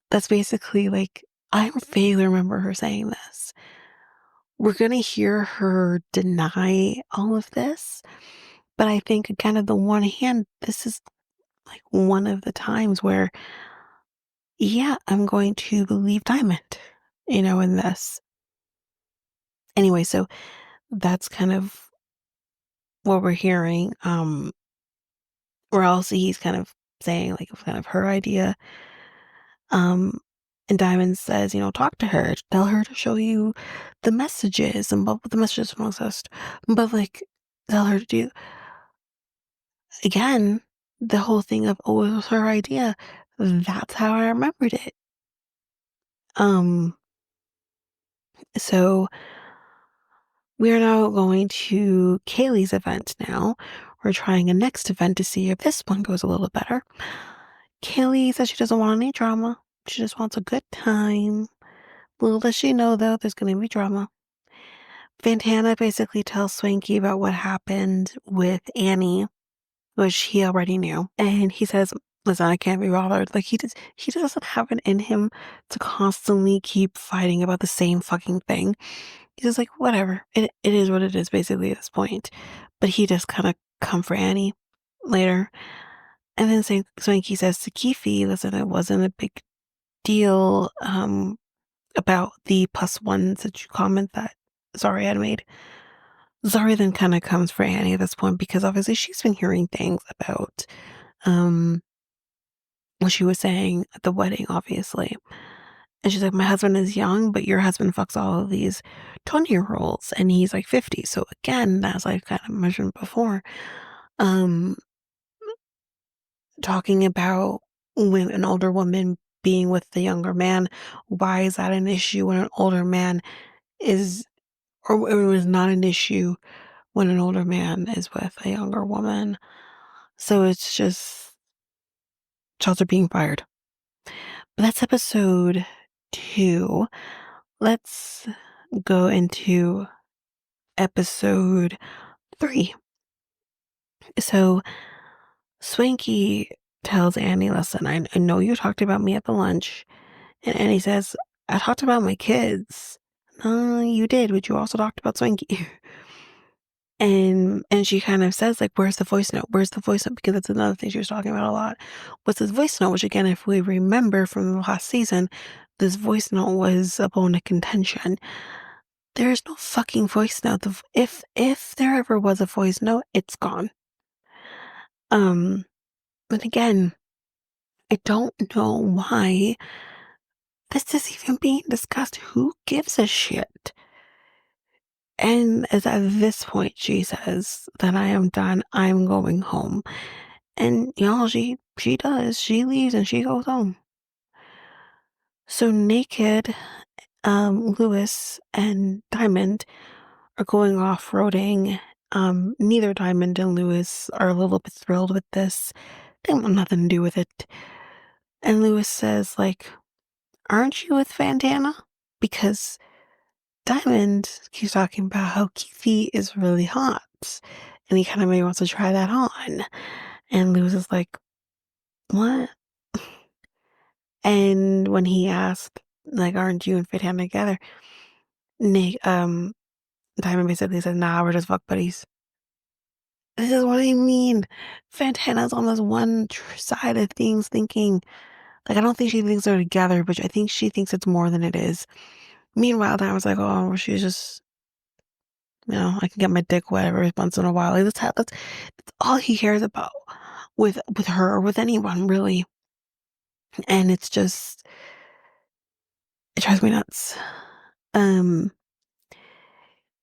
that's basically like I vaguely remember her saying this. We're going to hear her deny all of this. But I think, again, on the one hand, this is like one of the times where, yeah, I'm going to believe Diamond. in this. Anyway, so that's kind of what we're hearing. Or else he's kind of saying like it was kind of her idea. Um, and Diamond says, talk to her, tell her to show you the messages and what the messages don't exist. But like tell her to do again the whole thing of it was her idea. That's how I remembered it. Um, so we are now going to Kaylee's event now. We're trying a next event to see if this one goes a little better. Kaylee says she doesn't want any drama. She just wants a good time. Little does she know, though, there's going to be drama. Fantana basically tells Swanky about what happened with Annie, which he already knew. And he says, listen, I can't be bothered. Like, he doesn't have it in him to constantly keep fighting about the same fucking thing. He's just like, whatever. It is what it is, basically, at this point. But he does kind of come for Annie later. And then Swanky says to Keefe, listen, it wasn't a big deal about the +1s that you comment that Zari had made. Zari then kind of comes for Annie at this point because obviously she's been hearing things about um what she was saying at the wedding, obviously. And she's like, my husband is young, but your husband fucks all of these 20-year-olds and he's like 50. So again, as I've kind of mentioned before, um, talking about when an older woman being with the younger man, why is that an issue when an older man is, or it was not an issue when an older man is with a younger woman? So it's just shots are being fired. But that's episode 2. Let's go into episode 3. So Swanky tells Annie, listen, I know you talked about me at the lunch. And Annie says, I talked about my kids. You did, but you also talked about Swanky. And she kind of says, like, where's the voice note? Where's the voice note? Because that's another thing she was talking about a lot. What's this voice note? Which again, if we remember from the last season, this voice note was a bone of contention. There is no fucking voice note. If there ever was a voice note, it's gone. But again, I don't know why this is even being discussed. Who gives a shit? And as at this point, she says that I am done. I'm going home. And y'all, she does. She leaves and she goes home. So naked, Lewis and Diamond are going off-roading. Neither Diamond and Lewis are a little bit thrilled with this. They want nothing to do with it. And Lewis says, like, aren't you with Fantana? Because Diamond keeps talking about how Keefe is really hot. And he kind of maybe wants to try that on. And Lewis is like, what? And when he asked, like, aren't you and Fantana together? Nick, Diamond basically said, nah, we're just fuck buddies. This is what I mean. Fantana's on this one side of things thinking, like, I don't think she thinks they're together, but I think she thinks it's more than it is. Meanwhile, Diamond's like, oh, well, she's just, I can get my dick wet every once in a while. Like, that's all he cares about with her or with anyone, really. And it's just, it drives me nuts.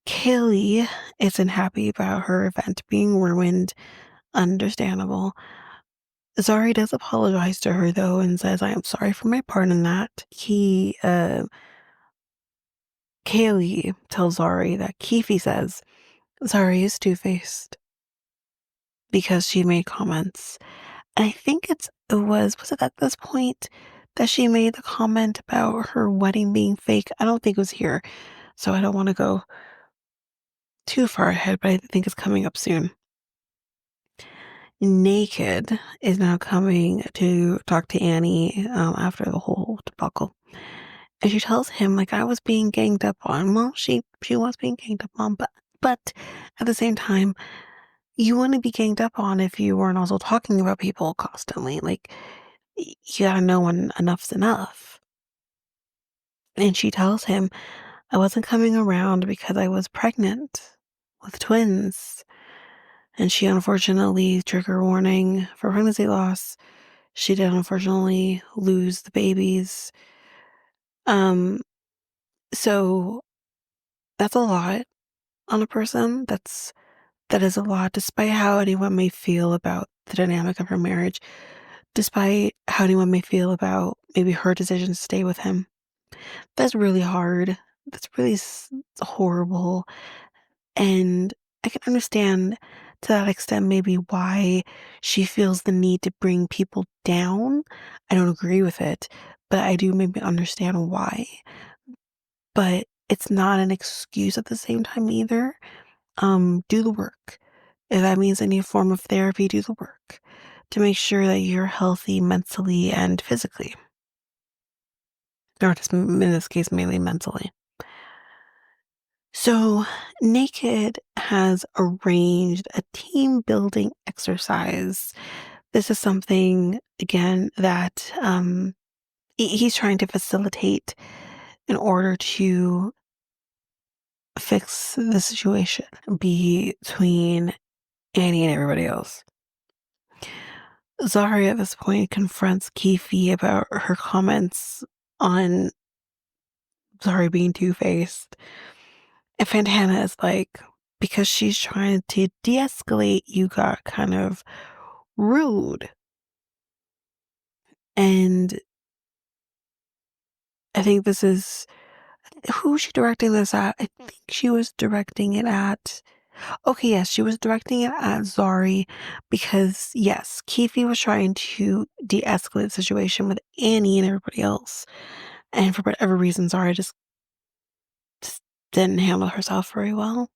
Kaylee isn't happy about her event being ruined. Understandable. Zari does apologize to her though and says, I am sorry for my part in that. Kaylee tells Zari that Keefe says Zari is two-faced because she made comments. And I think was it at this point that she made the comment about her wedding being fake? I don't think it was here, so I don't want to go too far ahead, but I think it's coming up soon. Naked is now coming to talk to Annie after the whole debacle. And she tells him, like, I was being ganged up on. Well, she was being ganged up on, but at the same time, you wouldn't be ganged up on if you weren't also talking about people constantly. Like, you gotta know when enough's enough. And she tells him, I wasn't coming around because I was pregnant with twins. And she unfortunately, trigger warning for pregnancy loss, she did unfortunately lose the babies. Um, so that's a lot on a person. That is a lot, despite how anyone may feel about the dynamic of her marriage, despite how anyone may feel about maybe her decision to stay with him. That's really hard. That's really horrible. And I can understand to that extent maybe why she feels the need to bring people down. I don't agree with it, but I do maybe understand why. But it's not an excuse at the same time either. Do the work. If that means any form of therapy, do the work to make sure that you're healthy mentally and physically, or just in this case, mainly mentally. So, Naked has arranged a team building exercise. This is something, again, that he's trying to facilitate in order to fix the situation between Annie and everybody else. Zari at this point confronts Keefe about her comments on Zari being two-faced. And Fantana is like, because she's trying to de-escalate, you got kind of rude. And I think this is, who was she directing this at? I think she was directing it at, okay, yes, she was directing it at Zari because, yes, Keefe was trying to de-escalate the situation with Annie and everybody else. And for whatever reason, Zari just didn't handle herself very well.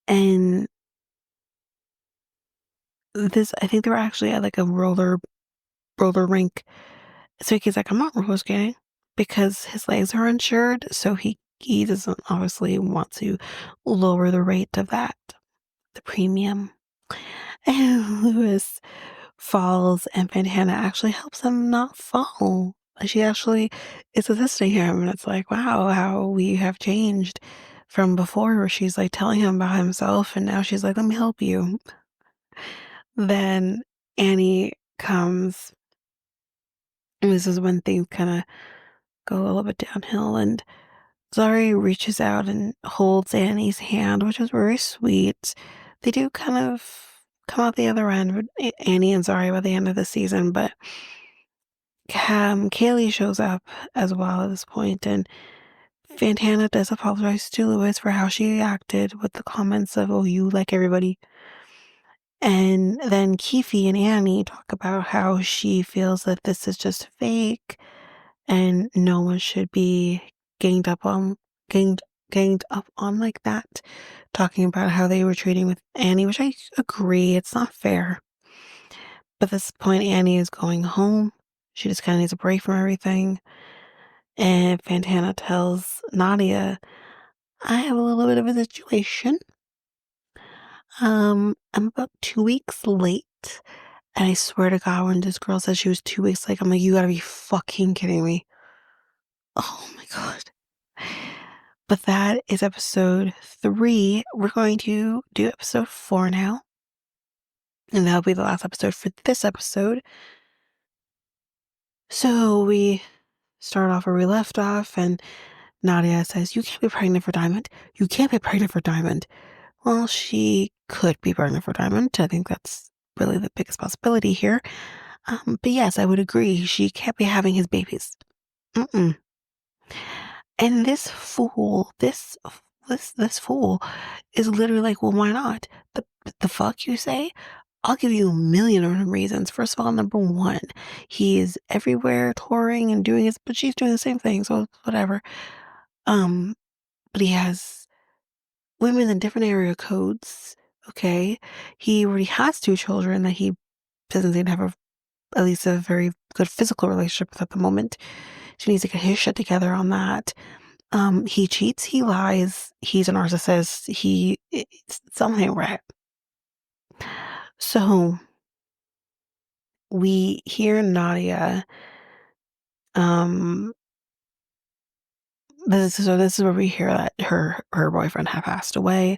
And this, I think they were actually at like a roller rink. So he's like, I'm not roller skating because his legs are insured. So he doesn't obviously want to lower the rate of that, the premium. And Lewis falls, and Fantana actually helps him not fall. Like, she actually is assisting him, and it's like, wow, how we have changed from before, where she's like telling him about himself, and now she's like, let me help you. Then Annie comes, and this is when things kind of go a little bit downhill, and Zari reaches out and holds Annie's hand, which is very sweet. They do kind of come out the other end with Annie and Zari by the end of the season, but Kaylee shows up as well at this point, and Fantana does apologize to Lewis for how she acted with the comments of, oh, you like everybody. And then Keefe and Annie talk about how she feels that this is just fake and no one should be ganged up on ganged ganged up on like that. Talking about how they were treating with Annie, which I agree, it's not fair. But at this point Annie is going home. She just kinda needs a break from everything. And Fantana tells Nadia, I have a little bit of a situation. I'm about 2 weeks late. And I swear to God, when this girl said she was 2 weeks late, I'm like, you gotta be fucking kidding me. Oh my God. But that is episode 3. We're going to do episode 4 now. And that'll be the last episode for this episode. So we start off where we left off, and Nadia says, you can't be pregnant for Diamond. You can't be pregnant for Diamond. Well, she could be pregnant for Diamond. I think that's really the biggest possibility here. But yes, I would agree. She can't be having his babies. Mm-mm. And this fool, this fool is literally like, well, why not? The fuck you say? I'll give you a million reasons. First of all, number one, he is everywhere touring and doing his, but she's doing the same thing, so whatever. Um, but he has women in different area codes. Okay, he already has 2 children that he doesn't seem to have at least a very good physical relationship with at the moment. She needs to get his shit together on that. He cheats, he lies, he's a narcissist, it's something right. So we hear Nadia this is where we hear that her boyfriend had passed away.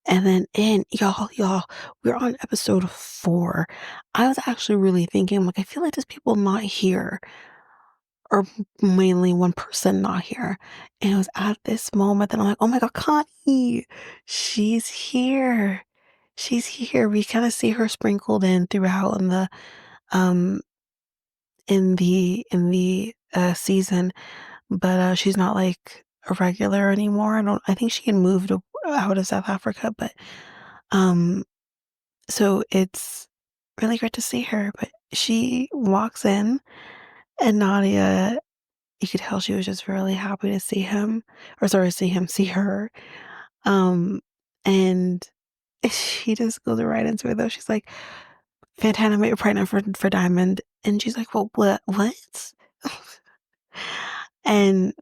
And then in y'all, we're on episode 4. I was actually really thinking, like, I feel like there's people not here, or mainly one person not here. And it was at this moment that I'm like, oh my God, Connie, she's here. She's here. We kind of see her sprinkled in throughout um in the season, but she's not like a regular anymore. I think she had moved out of South Africa, but um so it's really great to see her. But she walks in, and Nadia, you could tell she was just really happy to see him, or sorry, see him, see her. Um, and she just goes right into it though. She's like, Fantana made her pregnant for Diamond. And she's like, well, what? And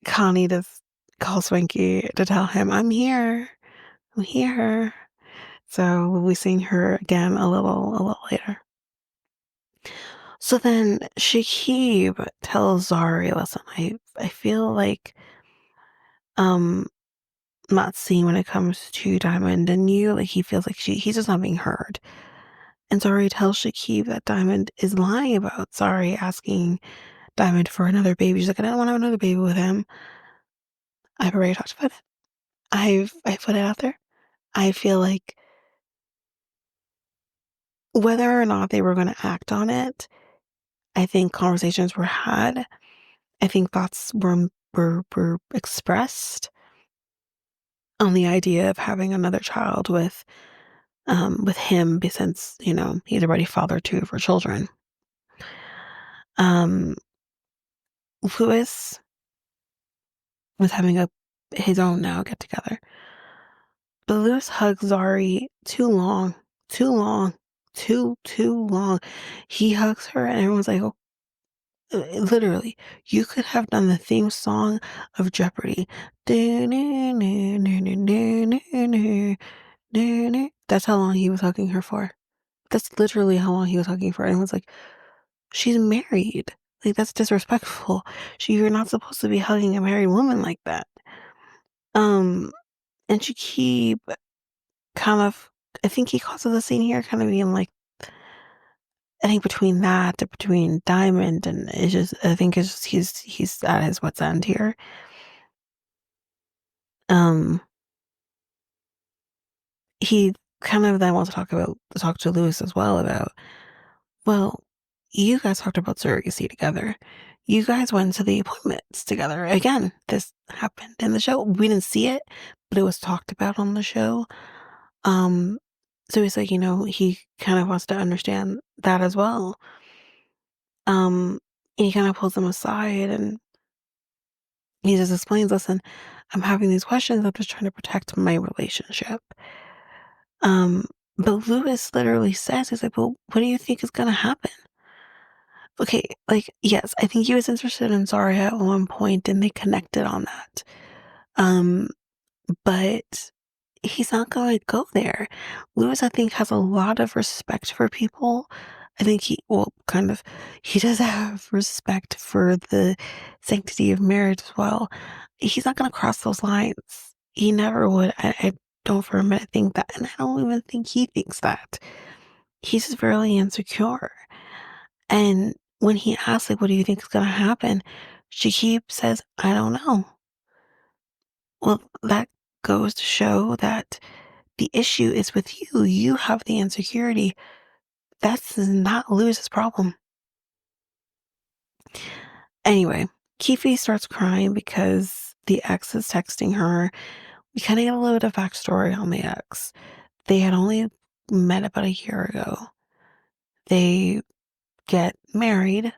Connie just calls Swanky to tell him, I'm here. So we'll be seeing her again a little later. So then Shakib tells Zari, listen, I feel like um not seen when it comes to Diamond and you. Like he feels like he's just not being heard. And Zari tells Shakib that Diamond is lying about Zari asking Diamond for another baby. She's like, I don't want to have another baby with him. I've already talked about it. I put it out there. I feel like whether or not they were going to act on it, I think conversations were had. I think thoughts were expressed on the idea of having another child with him, since he's already fathered 2 of her children. Um, Lewis was having his own now get together, but Lewis hugs Zari too long, too long, too long. He hugs her, and everyone's like, oh, literally, you could have done the theme song of Jeopardy. That's how long he was hugging her for. That's literally how long he was hugging for. And it was like, she's married. Like, that's disrespectful. You're not supposed to be hugging a married woman like that. Um, and she keep kind of, I think he causes the scene here kind of being like, I think between Diamond, and it's just, I think it's just, he's at his wit's end here. Um, he kind of then wants to talk to Lewis as well about, well, you guys talked about surrogacy together. You guys went to the appointments together. Again, this happened in the show. We didn't see it, but it was talked about on the show. Um, so he's like, he kind of wants to understand that as well. And he kind of pulls them aside, and he just explains, listen, I'm having these questions. I'm just trying to protect my relationship. Um, but Lewis literally says, he's like, well, what do you think is going to happen? Okay, like, yes, I think he was interested in Zara at one point, and they connected on that. Um, but he's not going to go there. Lewis, I think, has a lot of respect for people. I think he does have respect for the sanctity of marriage as well. He's not going to cross those lines. He never would. I don't for a minute think that, and I don't even think he thinks that. He's just really insecure. And when he asks, like, what do you think is going to happen? Shakib says, I don't know. Well, that goes to show that the issue is with you. You have the insecurity. That's not Lewis's problem. Anyway, Keefe starts crying because the ex is texting her. We kind of get a little bit of backstory on the ex. They had only met about a year ago. They get married,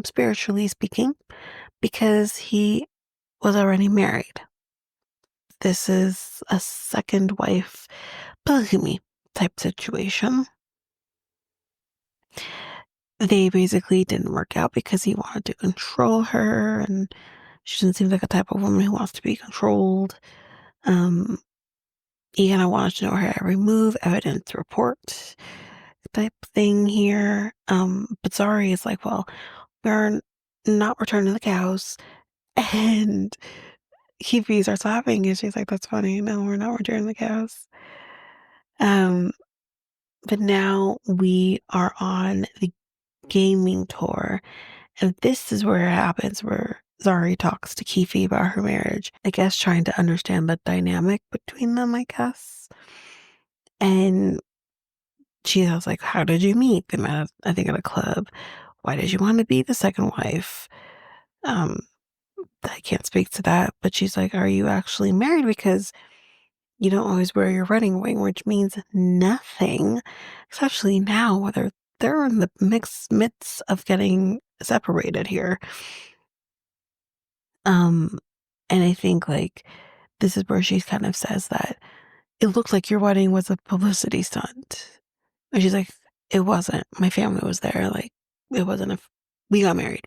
spiritually speaking, because he was already married. This is a second wife polygamy type situation. They basically didn't work out because he wanted to control her, and she doesn't seem like a type of woman who wants to be controlled. Um, he kind of wanted to know her every move, evidence report type thing here. But Zari is like, well, we're not returning the cows. And Kiwi starts laughing and she's like, that's funny. No, we're not returning the cows. Um, but now we are on the gaming tour. And this is where it happens, where Zari talks to Kifi about her marriage. I guess trying to understand the dynamic between them, I guess. And she was like, how did you meet? They met, I think, at a club. Why did you want to be the second wife? Um, I can't speak to that. But she's like, are you actually married? Because you don't always wear your wedding ring, which means nothing, especially now, whether they're in the midst of getting separated here. Um, and I think like this is where she kind of says that it looked like your wedding was a publicity stunt. And she's like, it wasn't. My family was there. Like, it wasn't we got married.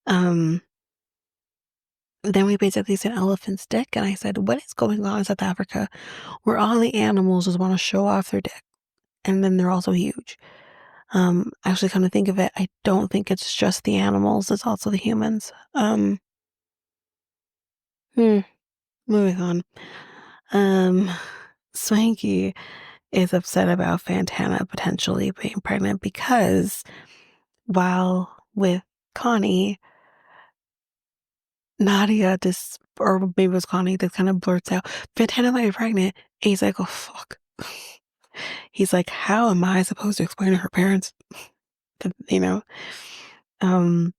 Um, then we basically said elephant's dick. And I said, what is going on in South Africa where all the animals just want to show off their dick? And then they're also huge. Actually, come to think of it, I don't think it's just the animals, it's also the humans. Hmm, moving on. Um, Swanky is upset about Fantana potentially being pregnant because while with Connie, Nadia just, or maybe it was Connie that kind of blurts out, Fantana might be pregnant. And he's like, oh, fuck. He's like, how am I supposed to explain to her parents? That, you know? Um,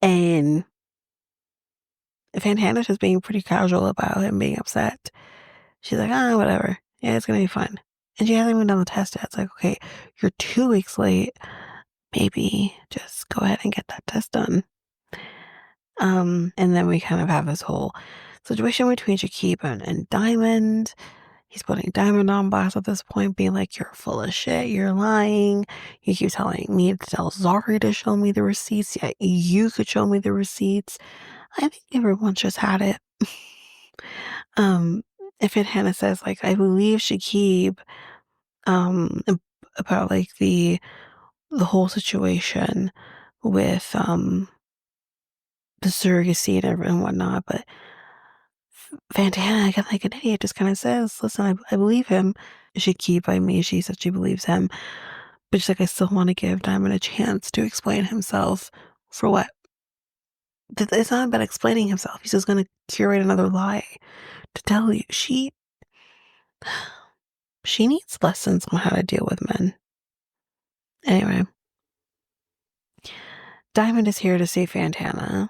and Fantana's just being pretty casual about him being upset. She's like, oh, whatever. Yeah, it's gonna be fun. And she hasn't even done the test yet. It's like, okay, you're 2 weeks late. Maybe just go ahead and get that test done. And then we kind of have this whole situation between Shakib and Diamond. He's putting Diamond on blast at this point, being like, you're full of shit, you're lying. You keep telling me to tell Zari to show me the receipts, yet you could show me the receipts. I think everyone just had it. Um, if it Hannah says, like, I believe Shakib, about like the whole situation with the surrogacy and whatnot, but Fantana, again, like an idiot, just kind of says, listen, I believe him. Shakib, by me, she said she believes him. But she's like, I still want to give Diamond a chance to explain himself. For what? It's not about explaining himself. He's just going to curate another lie to tell you. She needs lessons on how to deal with men. Anyway, Diamond is here to save Fantana.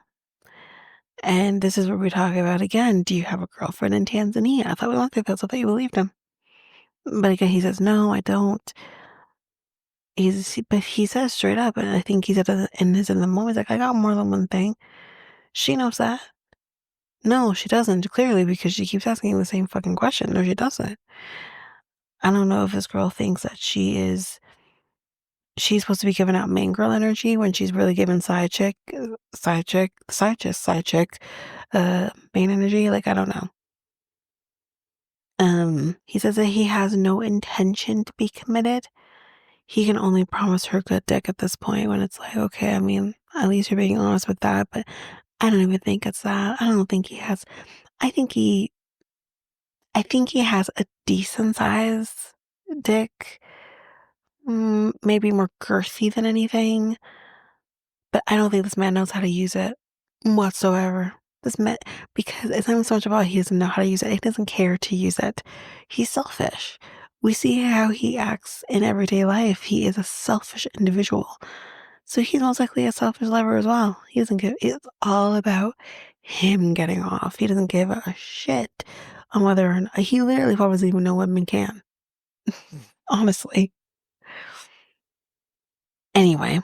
And this is where we talk about again, do you have a girlfriend in Tanzania? I thought we went through this. I thought you believed him. But again, he says, no, I don't. But he says straight up, and I think he's in the moment, he's like, I got more than one thing. She knows that. No, she doesn't, clearly, because she keeps asking the same fucking question. No, she doesn't. I don't know if this girl thinks that she's supposed to be giving out main girl energy when she's really giving side chick, main energy. Like, I don't know. He says that he has no intention to be committed. He can only promise her good dick at this point when it's like, okay, I mean, at least you're being honest with that, but I don't even think it's that. I don't think he has, I think he, I think he has a decent size dick, maybe more girthy than anything. But I don't think this man knows how to use it whatsoever. This man, because it's not even so much about he doesn't know how to use it. He doesn't care to use it. He's selfish. We see how he acts in everyday life. He is a selfish individual. So he's most likely a selfish lover as well. He doesn't give, it's all about him getting off. He doesn't give a shit on whether or not, he literally probably doesn't even know women can. Honestly. Anyway,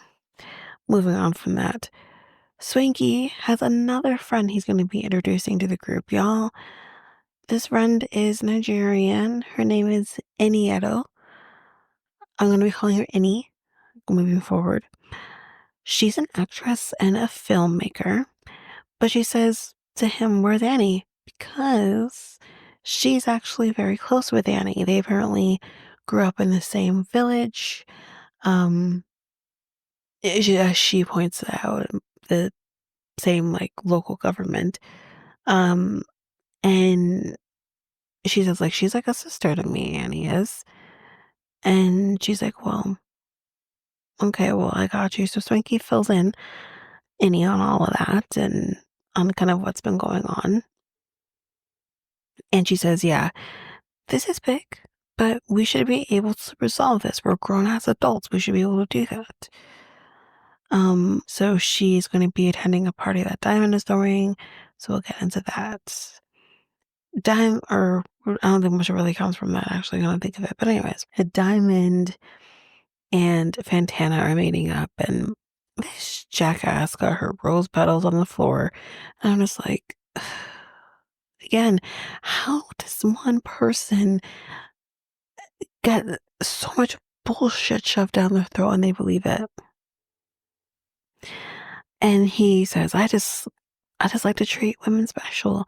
moving on from that. Swanky has another friend he's going to be introducing to the group, y'all. This friend is Nigerian. Her name is Enieto. I'm going to be calling her Eni moving forward. She's an actress and a filmmaker, but she says to him, where's Annie? Because she's actually very close with Annie. They apparently grew up in the same village. she points out, the same, like, local government, um, and she says, like, "She's like a sister to me, Annie is." And she's like, "Well, okay, well, I got you." So Swanky fills in Annie on all of that and on kind of what's been going on. And she says, "Yeah, this is big, but we should be able to resolve this. We're grown as adults. We should be able to do that." So she's going to be attending a party that Diamond is throwing. So we'll get into that. Or I don't think much really comes from that, actually, when I think of it. But anyways, a Diamond and Fantana are meeting up, and this jackass got her rose petals on the floor. And I'm just like, again, how does one person get so much bullshit shoved down their throat and they believe it? And he says, I just like to treat women special.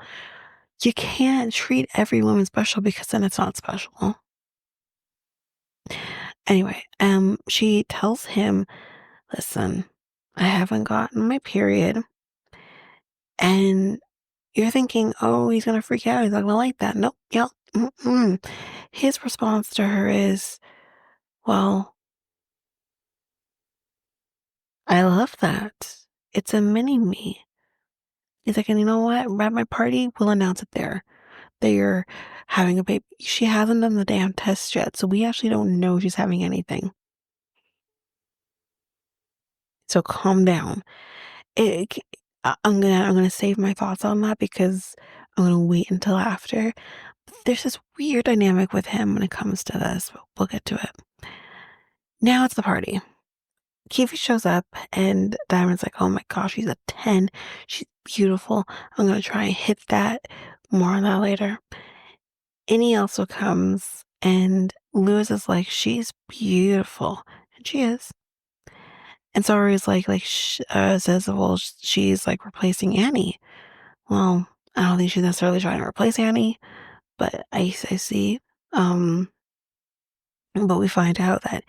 You can't treat every woman special because then it's not special. Anyway, she tells him, "Listen, I haven't gotten my period." And you're thinking, "Oh, he's gonna freak out. He's not gonna like that." Nope. Yep. Mm-mm. His response to her is, "Well, I love that. It's a mini me." He's like, "And you know what? At my party, we'll announce it there that you're having a baby." She hasn't done the damn test yet, so we actually don't know she's having anything. So calm down. It, I'm gonna save my thoughts on that because I'm gonna wait until after. There's this weird dynamic with him when it comes to this. But we'll get to it. Now it's the party. Kiwi shows up and Diamond's like, "Oh my gosh, she's a 10. She's beautiful. I'm gonna try and hit that." More on that later. Annie also comes and Lewis is like, "She's beautiful." And she is. And Zari's says, "Well, she's like replacing Annie." Well, I don't think she's necessarily trying to replace Annie, but I see. Um, but we find out that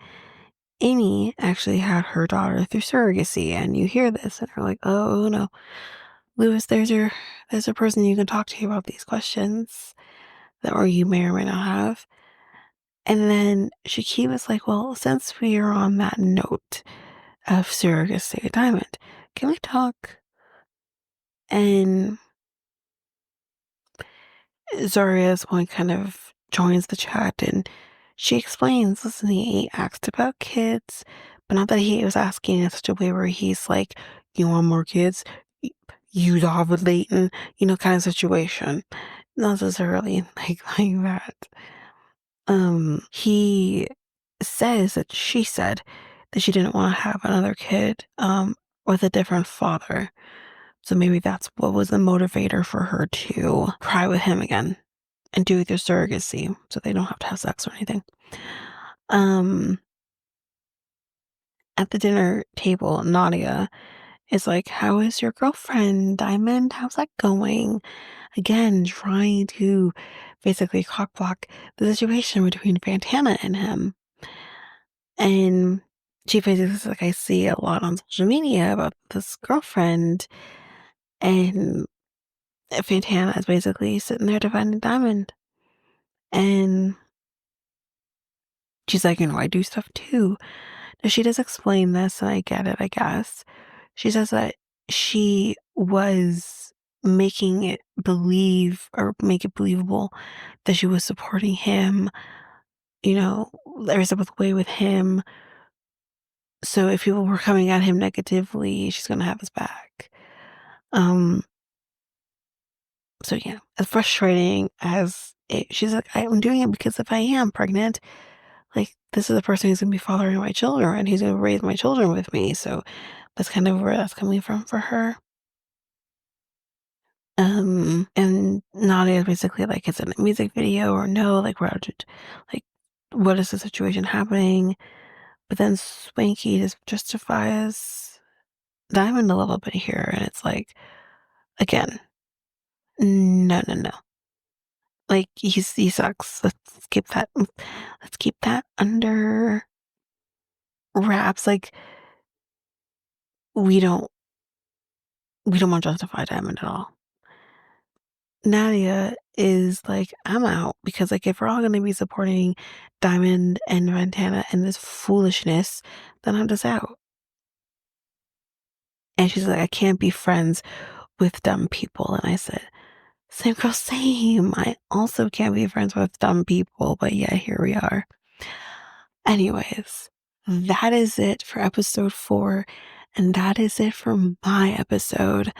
Amy actually had her daughter through surrogacy, and you hear this, and you're like, "Oh no, Lewis, there's a person you can talk to about these questions that, or you may or may not have." And then Shaki was like, "Well, since we are on that note of surrogacy, Diamond, can we talk?" And Zaria's one kind of joins the chat and she explains, "Listen, he asked about kids, but not that he was asking in such a way where he's like, 'You want more kids? Y- You ovulating,' kind of situation. Not necessarily like that." He says that she said that she didn't want to have another kid, with a different father. So maybe that's what was the motivator for her to cry with him again and do their surrogacy so they don't have to have sex or anything. Um, at the dinner table, Nadia is like, "How is your girlfriend, Diamond? How's that going?" Again, trying to basically cockblock the situation between Fantana and him. And she basically says, like, "I see a lot on social media about this girlfriend." And Fantana is basically sitting there defending Diamond. And she's like, "I do stuff too." Now, she does explain this, and I get it, I guess. She says that she was making it believe or make it believable that she was supporting him, every step of the way with him. So if people were coming at him negatively, she's gonna have his back. Um, so yeah, as frustrating as she's like, "I'm doing it because if I am pregnant, like this is the person who's gonna be fathering my children and he's gonna raise my children with me." So that's kind of where that's coming from for her. And Nadia is basically like, "Is it a music video or no? Like, like, what is the situation happening?" But then Swanky just justifies Diamond a little bit here, and it's like, again, no, no, no. Like, he sucks. Let's keep that under wraps. Like, we don't want Justified Diamond at all. Nadia is like, I'm out because like if we're all gonna be supporting Diamond and Fantana and this foolishness, then I'm just out. And she's like, I can't be friends with dumb people. And I said, same girl, same. I also can't be friends with dumb people, but yeah, here we are. Anyways, that is it for episode 4, and that is it for my episode.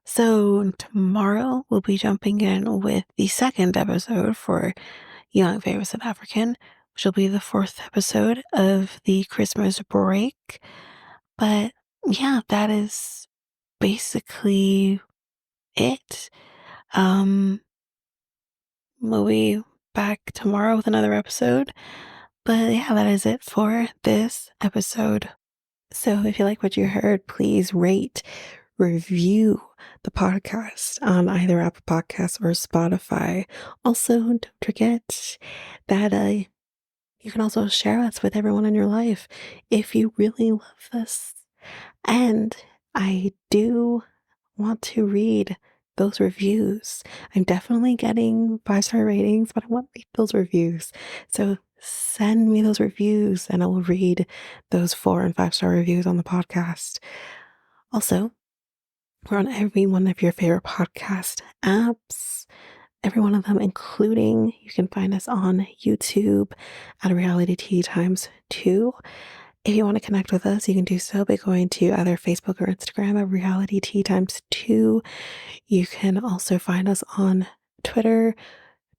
So tomorrow we'll be jumping in with the second episode for Young, Famous, and African, which will be the 4th episode of the Christmas break. But yeah, that is basically it. We'll be back tomorrow with another episode. But yeah, that is it for this episode. So if you like what you heard, please rate, review the podcast on either Apple Podcasts or Spotify. Also, don't forget that you can also share us with everyone in your life if you really love this. And I do want to read those reviews. I'm definitely getting 5-star ratings, but I want to read those reviews. So send me those reviews and I will read those 4 and 5-star reviews on the podcast. Also, we're on every one of your favorite podcast apps, every one of them, including you can find us on YouTube at Reality Tea Times 2. If you want to connect with us, you can do so by going to either Facebook or Instagram at Reality Tea Times 2. You can also find us on Twitter,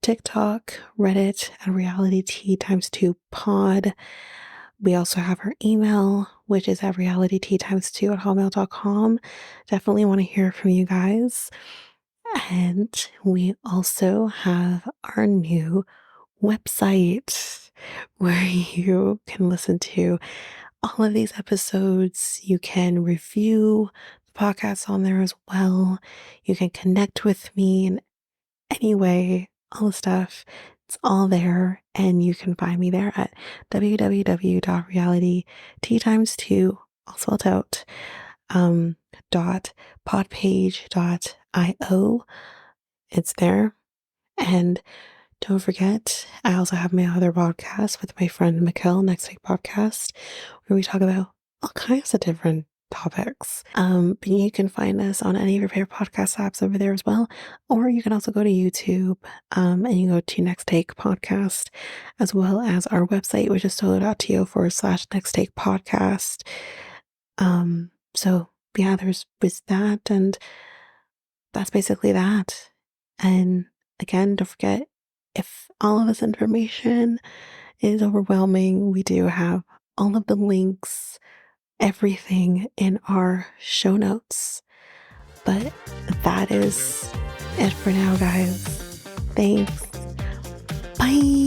TikTok, Reddit at Reality Tea Times 2 pod. We also have our email, which is at realityteatimes2 at hotmail.com. Definitely want to hear from you guys. And we also have our new website where you can listen to all of these episodes. You can review the podcast on there as well. You can connect with me in any way, all the stuff. It's all there, and you can find me there at www.realityteatimes2, all spelled out, .podpage.io. It's there. And don't forget, I also have my other podcast with my friend Mikkel, Next Take Podcast, where we talk about all kinds of different topics. But you can find us on any of your favorite podcast apps over there as well. Or you can also go to YouTube and you go to Next Take Podcast, as well as our website, which is solo.to/Next Take Podcast. So yeah, there's that, and that's basically that. And again, don't forget, if all of this information is overwhelming, we do have all of the links, everything in our show notes. But that is it for now, guys. Thanks. Bye.